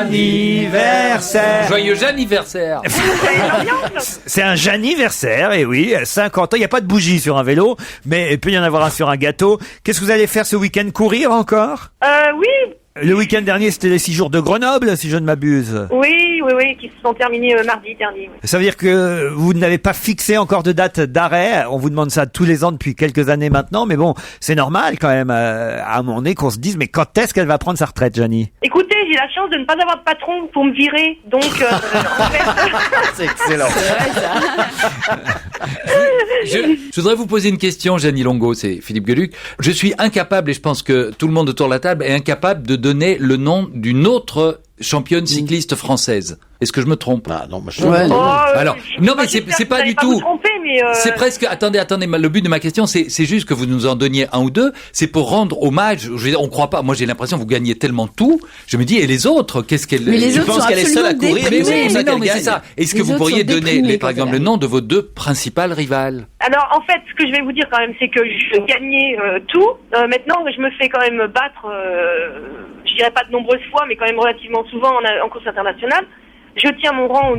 anniversaire. Joyeux anniversaire. C'est un Jeanniversaire, et oui, 50 ans. Il n'y a pas de bougie sur un vélo, mais il peut y en avoir un sur un gâteau. Qu'est-ce que vous allez faire ce week-end? Courir encore? Oui. Le week-end dernier, c'était les 6 jours de Grenoble, si je ne m'abuse. Oui, qui se sont terminés mardi dernier. Oui. Ça veut dire que vous n'avez pas fixé encore de date d'arrêt. On vous demande ça tous les ans depuis quelques années maintenant, mais bon, c'est normal quand même à un moment donné qu'on se dise, mais quand est-ce qu'elle va prendre sa retraite, Jeannie? Écoutez, j'ai la chance de ne pas avoir de patron pour me virer, donc en fait... C'est excellent. Je voudrais vous poser une question, Jeannie Longo, c'est Philippe Gueluc. Je suis incapable, et je pense que tout le monde autour de la table est incapable de donner le nom d'une autre championne cycliste française. Est-ce que je me trompe? Ah non, moi je... Alors, non mais c'est pas du tout. Mais c'est presque. Attendez. Le but de ma question, c'est juste que vous nous en donniez un ou deux. C'est pour rendre hommage. Je veux dire, on croit pas. Moi, j'ai l'impression que vous gagnez tellement tout. Je me dis, et les autres, qu'est-ce qu'elles? Mais les Je autres pense sont qu'elle est seule à absolument courir. déprimés. Mais non, mais c'est ça. Est-ce que Les vous autres pourriez sont donner, déprimés par quand exemple, elle le nom de vos 2 principales rivales? Alors, en fait, ce que je vais vous dire quand même, c'est que je gagnais tout. Maintenant, je me fais quand même battre, je dirais pas de nombreuses fois, mais quand même relativement souvent en course internationale. Je tiens mon rang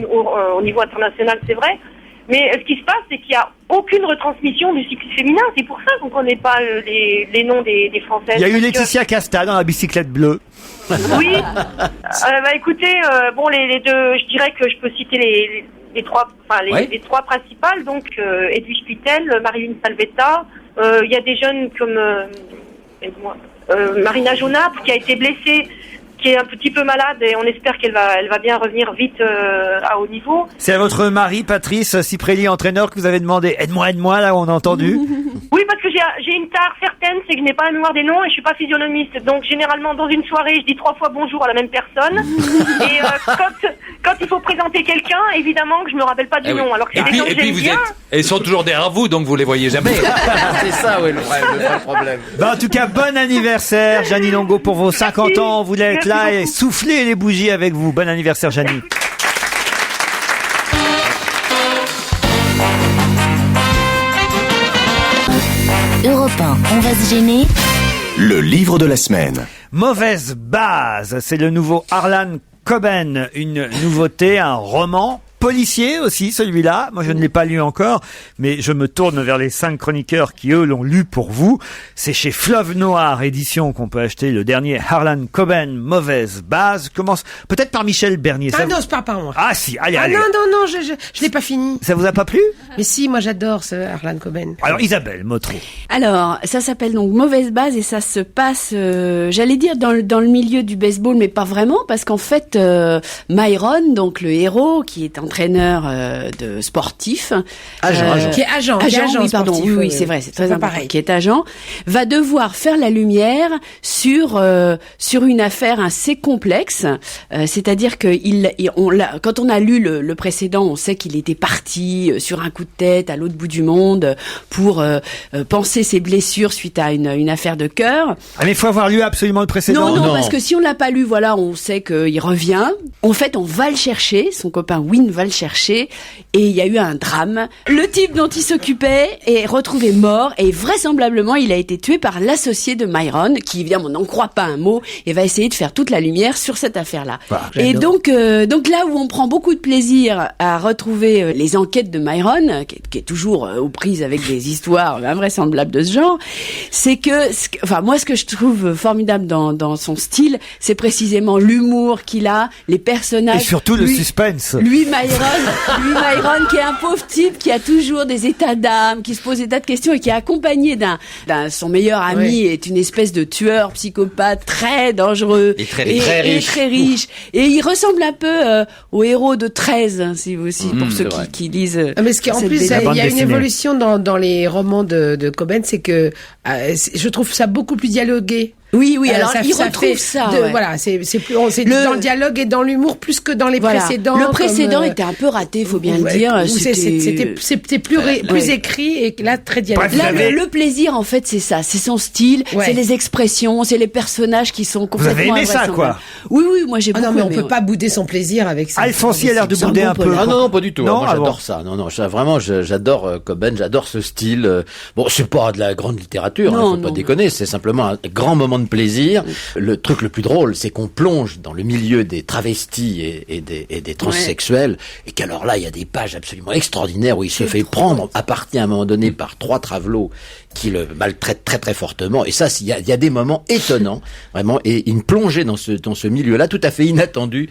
au niveau international, c'est vrai. Mais ce qui se passe, c'est qu'il n'y a aucune retransmission du cycle féminin. C'est pour ça qu'on ne connaît pas les noms des Françaises. Il y a eu Laetitia Casta dans la bicyclette bleue. Oui. Écoutez, les 2, je dirais que je peux citer les 3, les 3 principales. Donc, Edwige Pittel, Marilyn Salvetta. Il y a des jeunes comme Marina Jonap qui a été blessée, qui est un petit peu malade, et on espère qu'elle va bien revenir vite à haut niveau. C'est à votre mari, Patrice Ciprelli, entraîneur, que vous avez demandé aide-moi, là, on a entendu. Oui, parce que j'ai une tare certaine, c'est que je n'ai pas la mémoire des noms et je suis pas physionomiste. Donc, généralement, dans une soirée, je dis 3 fois bonjour à la même personne. Et quand il faut présenter quelqu'un, évidemment que je me rappelle pas du nom. Alors que c'est des gens que j'aime bien. Elles sont toujours derrière vous, donc vous les voyez jamais. C'est ça, oui, le vrai problème. En tout cas, bon anniversaire, Jeannie Longo, pour vos 50 ans. On voulait être là et souffler les bougies avec vous. Bon anniversaire, Jeannie. Europe 1, on va se gêner. Le livre de la semaine. Mauvaise base, c'est le nouveau Harlan Coben, une nouveauté, un roman policier aussi, celui-là. Moi, je ne l'ai pas lu encore, mais je me tourne vers les 5 chroniqueurs qui, eux, l'ont lu pour vous. C'est chez Fleuve Noir Édition qu'on peut acheter le dernier Harlan Coben, Mauvaise base. Commence peut-être par Michel Bernier. Ah non, c'est pas par moi. Ah si, allez. Non, je l'ai pas fini. Ça vous a pas plu? Mais si, moi j'adore ce Harlan Coben. Alors Isabelle Motro. Alors, ça s'appelle donc Mauvaise base et ça se passe, j'allais dire dans le milieu du baseball, mais pas vraiment, parce qu'en fait, Myron, donc le héros qui est en entraîneur de sportif, qui est agent, oui, pardon, sportif, oui, c'est vrai, c'est très important, pareil. qui est agent, va devoir faire la lumière sur une affaire assez complexe. C'est-à-dire que quand on a lu le précédent, on sait qu'il était parti sur un coup de tête à l'autre bout du monde pour panser ses blessures suite à une affaire de cœur. Ah, mais il faut avoir lu absolument le précédent. Non, parce que si on l'a pas lu, voilà, on sait qu'il revient. En fait, on va le chercher, son copain Win va le chercher, et il y a eu un drame. Le type dont il s'occupait est retrouvé mort, et vraisemblablement, il a été tué par l'associé de Myron, qui évidemment n'en croit pas un mot, et va essayer de faire toute la lumière sur cette affaire-là. Et donc là où on prend beaucoup de plaisir à retrouver les enquêtes de Myron, qui est toujours aux prises avec des histoires invraisemblables de ce genre, c'est que, moi, ce que je trouve formidable dans son style, c'est précisément l'humour qu'il a, les personnages. Et surtout le suspense. Lui, Myron, qui est un pauvre type, qui a toujours des états d'âme, qui se pose des tas de questions et qui est accompagné son meilleur ami, est une espèce de tueur psychopathe très dangereux. Et très riche. Et il ressemble un peu au héros de 13, pour ceux qui lisent. Mais en plus, il y a une évolution dans les romans de Coben, c'est que je trouve ça beaucoup plus dialogué. Oui, alors il retrouve ça. Voilà, c'est plus, dans le dialogue et dans l'humour plus que dans les précédents. Le précédent était un peu raté, faut bien le dire. C'était plus écrit et là très dialogué. Là, le plaisir, en fait, c'est ça, c'est son style, c'est les expressions, c'est les personnages qui sont complètement. Vous avez aimé ça, quoi? Oui, moi j'ai beaucoup aimé. Non, mais on peut pas bouder son plaisir avec ça. Alfonsi a l'air de bouder un peu. Ah non, pas du tout. Moi, j'adore ça. Non, vraiment, j'adore Coben, j'adore ce style. Bon, c'est pas de la grande littérature, faut pas déconner. C'est simplement un grand moment de plaisir. Le truc le plus drôle, c'est qu'on plonge dans le milieu des travestis et des transsexuels, et qu'alors là, il y a des pages absolument extraordinaires où il se fait prendre à partie à un moment donné par 3 travelots qui le maltraitent très très fortement. Et ça, il y a des moments étonnants, vraiment, et une plongée dans ce milieu-là, tout à fait inattendu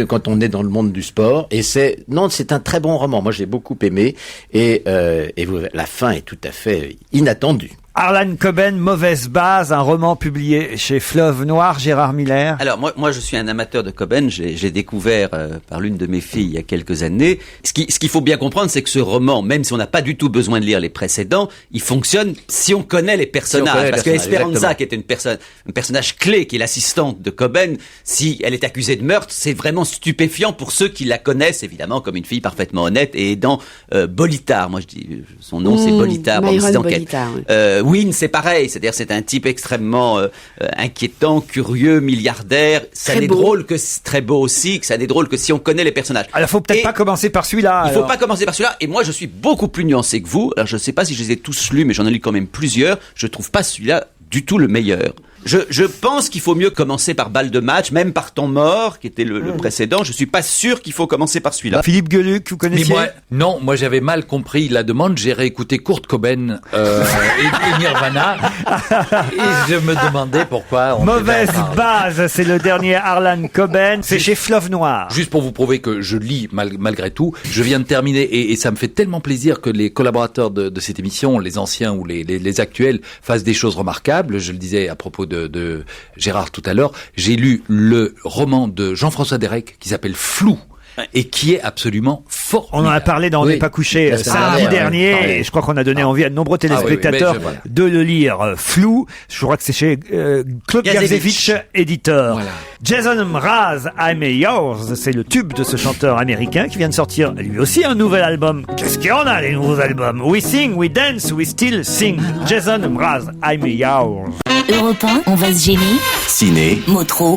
quand on est dans le monde du sport. Et c'est un très bon roman. Moi, j'ai beaucoup aimé, et la fin est tout à fait inattendue. Harlan Coben, Mauvaise base, un roman publié chez Fleuve Noir, Gérard Miller. Alors moi je suis un amateur de Coben, j'ai découvert par l'une de mes filles il y a quelques années. Ce qu'il faut bien comprendre, c'est que ce roman, même si on n'a pas du tout besoin de lire les précédents, il fonctionne si on connaît les personnages. Parce que Esperanza, qui était un personnage clé, qui est l'assistante de Coben, si elle est accusée de meurtre, c'est vraiment stupéfiant pour ceux qui la connaissent, évidemment, comme une fille parfaitement honnête. Et dans Bolitar, moi je dis son nom c'est Bolitar, Bolitar. Win, c'est pareil, c'est-à-dire c'est un type extrêmement inquiétant, curieux, milliardaire. Ça n'est drôle que très beau aussi, que ça n'est drôle que si on connaît les personnages. Alors faut peut-être pas commencer par celui-là. Il faut pas commencer par celui-là. Et moi, je suis beaucoup plus nuancé que vous. Alors je sais pas si je les ai tous lus, mais j'en ai lu quand même plusieurs. Je trouve pas celui-là du tout le meilleur. Je pense qu'il faut mieux commencer par Balle de match, même par Temps mort, qui était le précédent. Je suis pas sûr qu'il faut commencer par celui-là. Philippe Gueluc, vous connaissiez? Moi j'avais mal compris la demande. J'ai réécouté Kurt Cobain et Nirvana, et je me demandais pourquoi. Mauvaise base, c'est le dernier Harlan Coben. C'est chez Fleuve Noir. Juste pour vous prouver que je lis malgré tout. Je viens de terminer et ça me fait tellement plaisir que les collaborateurs de cette émission, les anciens ou les actuels, fassent des choses remarquables. Je le disais à propos de Gérard tout à l'heure, j'ai lu le roman de Jean-François Derek qui s'appelle Flou et qui est absolument fort. On en a parlé dans On n'est pas couché samedi dernier, et je crois qu'on a donné envie à de nombreux téléspectateurs de le lire. Flou, je crois que c'est chez Claude Gazevich, éditeur. Voilà. Jason Mraz, I'm Yours, c'est le tube de ce chanteur américain qui vient de sortir lui aussi un nouvel album. Qu'est-ce qu'il y en a, les nouveaux albums? We sing, we dance, we still sing. Jason Mraz, I'm Yours. Europe 1, on va se gêner. Ciné. Motro.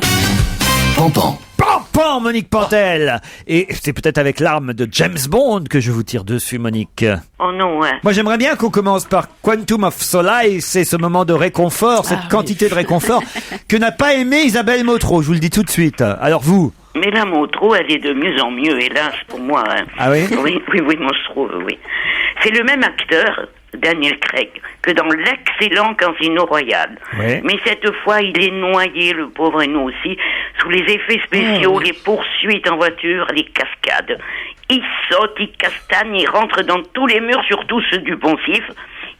Pampan. Pampan, Monique Pantel. Et c'est peut-être avec l'arme de James Bond que je vous tire dessus, Monique. Oh non, ouais. Moi, j'aimerais bien qu'on commence par Quantum of Solace, c'est ce moment de réconfort, cette quantité de réconfort que n'a pas aimé Isabelle Motro, je vous le dis tout de suite. Alors vous? Mais la Motro, elle est de mieux en mieux, hélas, pour moi. Hein. Ah oui? Oui, moi je trouve, oui. C'est le même acteur, Daniel Craig, que dans l'excellent Casino Royale. Oui. Mais cette fois, il est noyé, le pauvre, et nous aussi, sous les effets spéciaux, les poursuites en voiture, les cascades. Il saute, il castagne, il rentre dans tous les murs, surtout ceux du poncif.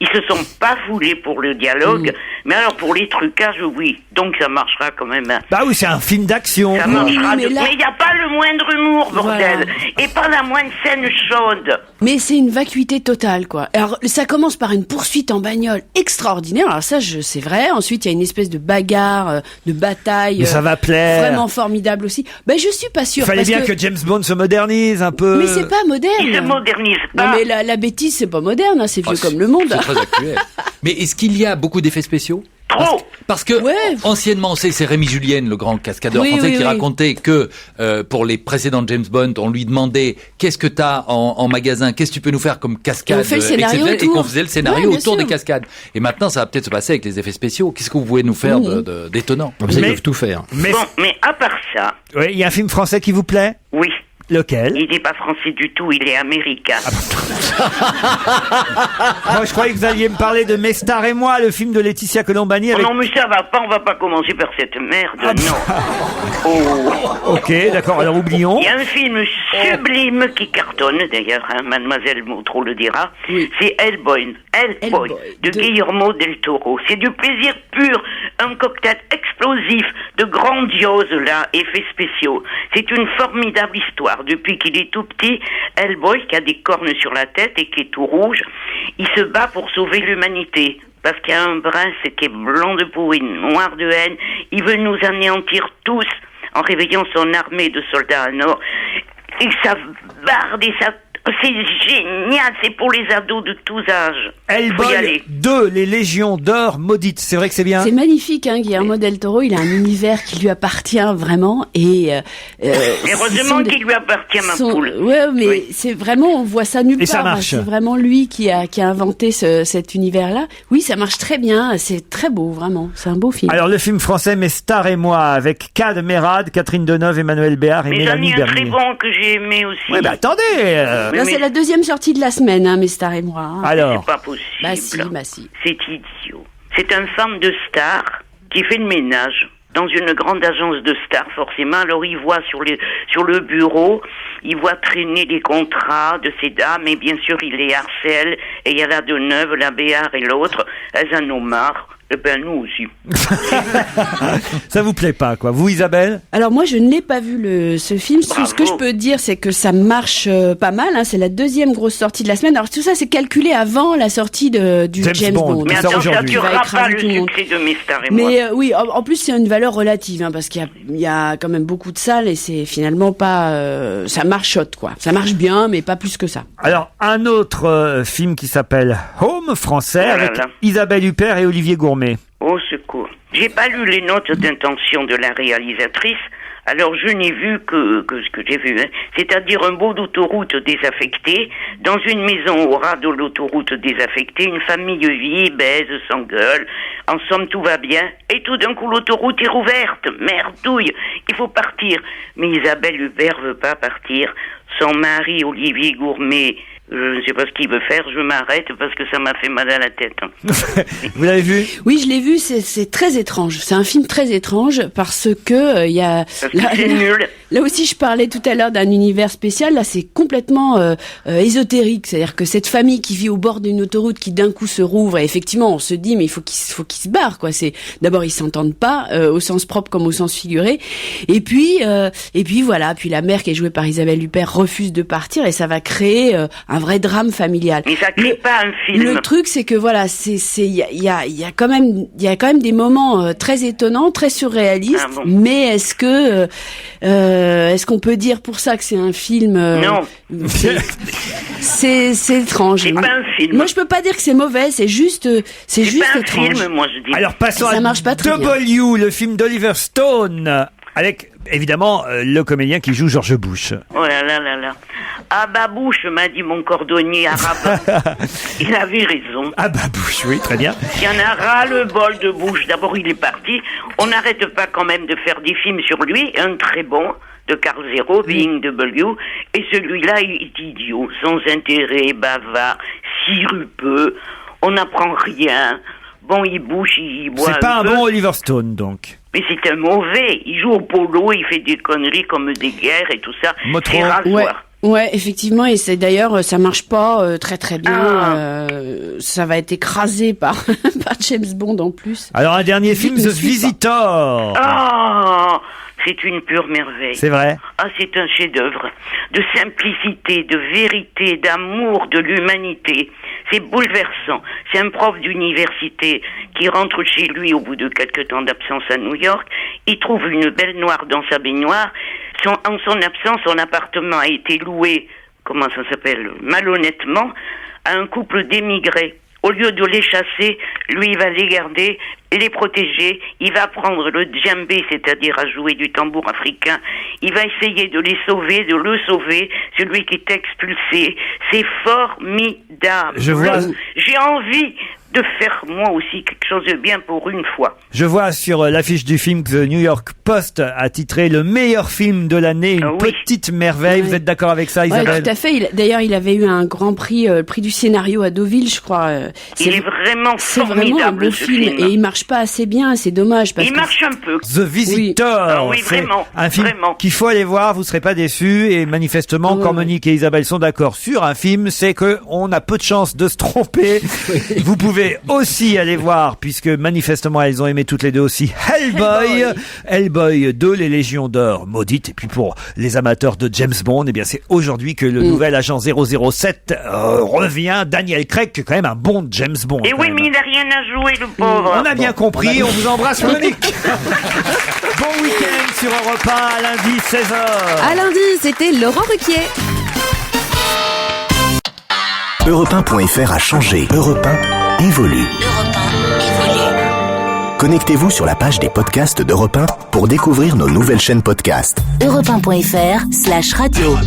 Ils se sont pas foulés pour le dialogue, mais alors pour les trucages, oui. Donc ça marchera quand même. Bah oui, c'est un film d'action. Ça marchera. mais Mais là- il n'y a pas le moindre humour, bordel. Voilà. Et pas la moindre scène chaude. Mais c'est une vacuité totale, quoi. Alors, ça commence par une poursuite en bagnole extraordinaire. Alors ça, c'est vrai. Ensuite, il y a une espèce de bagarre, de bataille. Mais ça va plaire. Vraiment formidable aussi. Ben, je suis pas sûre. Il fallait parce bien que James Bond se modernise un peu. Mais c'est pas moderne. Il se modernise pas. Non, mais la bêtise, c'est pas moderne, hein, c'est vieux comme le monde. C'est très actuel. Mais est-ce qu'il y a beaucoup d'effets spéciaux? Trop. Parce que anciennement, c'est Rémi Julien, le grand cascadeur Oui, français, oui, qui oui. racontait que pour les précédents James Bond, on lui demandait qu'est-ce que t'as en magasin, qu'est-ce que tu peux nous faire comme cascade, Et on fait le scénario exceptionnelle, et autour. qu'on faisait le scénario Ouais, bien autour sûr. des cascades. Et maintenant, ça va peut-être se passer avec les effets spéciaux. Qu'est-ce que vous pouvez nous faire d'étonnant? Comme ça, ils peuvent tout faire. Mais Bon, mais à part ça, oui, il y a un film français qui vous plaît? oui. Lequel? Il n'est pas français du tout, il est américain. Moi, je croyais que vous alliez me parler de Mes stars et moi, le film de Laetitia Colombani Oh avec... non, mais ça va pas, on va pas commencer par cette merde, non. Oh. Ok, d'accord, alors oublions. Il y a un film sublime qui cartonne, d'ailleurs, hein, Mademoiselle Mautreau le dira, c'est Hellboy, de Guillermo del Toro. C'est du plaisir pur, un cocktail explosif, de grandiose, là, effets spéciaux. C'est une formidable histoire. Depuis qu'il est tout petit, Hellboy, qui a des cornes sur la tête et qui est tout rouge, il se bat pour sauver l'humanité. Parce qu'il y a un prince qui est blanc de peau et noir de haine. Il veut nous anéantir tous en réveillant son armée de soldats à nord. Et ça barde et ça... C'est génial, c'est pour les ados de tous âges. Faut y Hellboy aller. 2, les Légions d'or maudites. C'est vrai que c'est bien. C'est magnifique, hein, Guillermo del Toro. Il a un univers qui lui appartient vraiment et Heureusement qu'il lui appartient, ma poule. Ouais, mais c'est vraiment, on voit ça nulle Et ça part. marche. C'est vraiment lui qui a inventé cet univers-là. Oui, ça marche très bien. C'est très beau, vraiment. C'est un beau film. Alors, le film français Mes stars et moi, avec Kad Merad, Catherine Deneuve, Emmanuel Béard et Mais j'en Mélanie ai un très Bernier. bon que j'ai aimé aussi. Ouais, bah attendez Là, c'est la deuxième sortie de la semaine, hein, Mes stars et moi. hein. Alors. C'est pas possible. Bah si. C'est idiot. C'est une femme de star qui fait le ménage dans une grande agence de stars, forcément. Alors, il voit sur le bureau, il voit traîner les contrats de ces dames, et bien sûr, il les harcèle. Et il y a la Deneuve, la Béard et l'autre. Elles en ont marre. Eh ben, nous aussi. Ça vous plaît pas, quoi. Vous, Isabelle? Alors moi, je n'ai pas vu ce film. Tout ce que je peux dire, c'est que ça marche pas mal. Hein. C'est la deuxième grosse sortie de la semaine. Alors tout ça, c'est calculé avant la sortie du James Bond. Mais attends, ça Qui va durera pas écraser le tout le monde. succès de Mes stars et moi. Mais oui, en plus c'est une valeur relative, hein, parce qu'il y a quand même beaucoup de salles et c'est finalement pas, ça marchote quoi. Ça marche bien, mais pas plus que ça. Alors, un autre film qui s'appelle Home, français, Oh là avec là. Isabelle Huppert et Olivier Gourmet. Au secours. J'ai pas lu les notes d'intention de la réalisatrice, alors je n'ai vu que ce que j'ai vu, hein. C'est-à-dire un bout d'autoroute désaffectée, dans une maison au ras de l'autoroute désaffectée, une famille vit, baise, s'engueule, en somme tout va bien, et tout d'un coup l'autoroute est rouverte, merdouille, il faut partir. Mais Isabelle Huppert veut pas partir, son mari Olivier Gourmet, je ne sais pas ce qu'il veut faire, je m'arrête parce que ça m'a fait mal à la tête. hein. Vous l'avez vu? Oui, je l'ai vu. C'est très étrange. C'est un film très étrange parce que il y a. c'est nul. Là aussi, je parlais tout à l'heure d'un univers spécial. Là, c'est complètement ésotérique. C'est-à-dire que cette famille qui vit au bord d'une autoroute qui d'un coup se rouvre, et effectivement, on se dit mais il faut qu'ils se barrent quoi. C'est d'abord ils s'entendent pas au sens propre comme au sens figuré. Et puis voilà. Puis la mère qui est jouée par Isabelle Huppert refuse de partir et ça va créer un vrai drame familial. Mais ça crée pas un film. Le truc, c'est que voilà, il y a quand même des moments très étonnants, très surréalistes. Ah bon. Mais est-ce qu'on peut dire pour ça que c'est un film Non. C'est étrange. C'est pas un film. Moi, je peux pas dire que c'est mauvais. C'est juste pas un étrange. film, moi je dis. Alors, passons Ça à marche pas très bien. W, le film d'Oliver Stone, avec, évidemment, le comédien qui joue George Bush. Oh là là là là. Ah bah Bush, m'a dit mon cordonnier arabe. Il avait raison. Ah bah Bush, oui, très bien. Il y en a ras le bol de Bush. D'abord il est parti. On n'arrête pas quand même de faire des films sur lui. Un très bon de Carl Zero, Being W. Et celui-là il est idiot, sans intérêt, bavard, sirupeux. On n'apprend rien. Bon, il bouge, il boit. C'est pas un peu. bon Oliver Stone, donc. Mais c'est un mauvais. Il joue au polo, il fait des conneries comme des guerres et tout ça. Motro. C'est rasoir. Ouais. Ouais, effectivement, et c'est d'ailleurs, ça marche pas très très bien. Ça va être écrasé par par James Bond en plus. Alors un dernier film, The Visitor. Ah, c'est une pure merveille. C'est vrai. Ah, c'est un chef-d'œuvre de simplicité, de vérité, d'amour de l'humanité. C'est bouleversant. C'est un prof d'université qui rentre chez lui au bout de quelques temps d'absence à New York. Il trouve une belle noire dans sa baignoire. En son absence, son appartement a été loué, comment ça s'appelle, malhonnêtement, à un couple d'émigrés. Au lieu de les chasser, lui, il va les garder, les protéger. Il va prendre le djembé, c'est-à-dire à jouer du tambour africain. Il va essayer de les sauver, de le sauver, celui qui est expulsé. C'est formidable. J'ai envie de faire moi aussi quelque chose de bien pour une fois. Je vois sur l'affiche du film que The New York Post a titré le meilleur film de l'année, une petite merveille. Vous êtes d'accord avec ça, Isabelle? Ouais, tout à fait. D'ailleurs, il avait eu un grand prix, le prix du scénario à Deauville, je crois. Il est vraiment c'est formidable, vraiment un beau ce film. Et il marche pas assez bien, c'est dommage. Parce il marche un peu. The Visitor. Oui, c'est vraiment. un film vraiment. qu'il faut aller voir, vous serez pas déçus. Et manifestement, quand Monique et Isabelle sont d'accord sur un film, c'est que on a peu de chances de se tromper. Vous pouvez aussi aller voir, puisque manifestement elles ont aimé toutes les deux aussi, Hellboy 2, les Légions d'Or maudites. Et puis pour les amateurs de James Bond, eh bien c'est aujourd'hui que le nouvel agent 007 revient. Daniel Craig, qui est quand même un bon James Bond. Et oui, mais il n'a rien à jouer, le pauvre. On a bien compris, on vous embrasse, Monique. Bon week-end sur Europe 1, à lundi 16h. À lundi, c'était Laurent Ruquier. Europe1.fr a changé. Europe 1 évolue. Connectez-vous sur la page des podcasts d'Europe 1 pour découvrir nos nouvelles chaînes podcast. Europe1.fr/radio.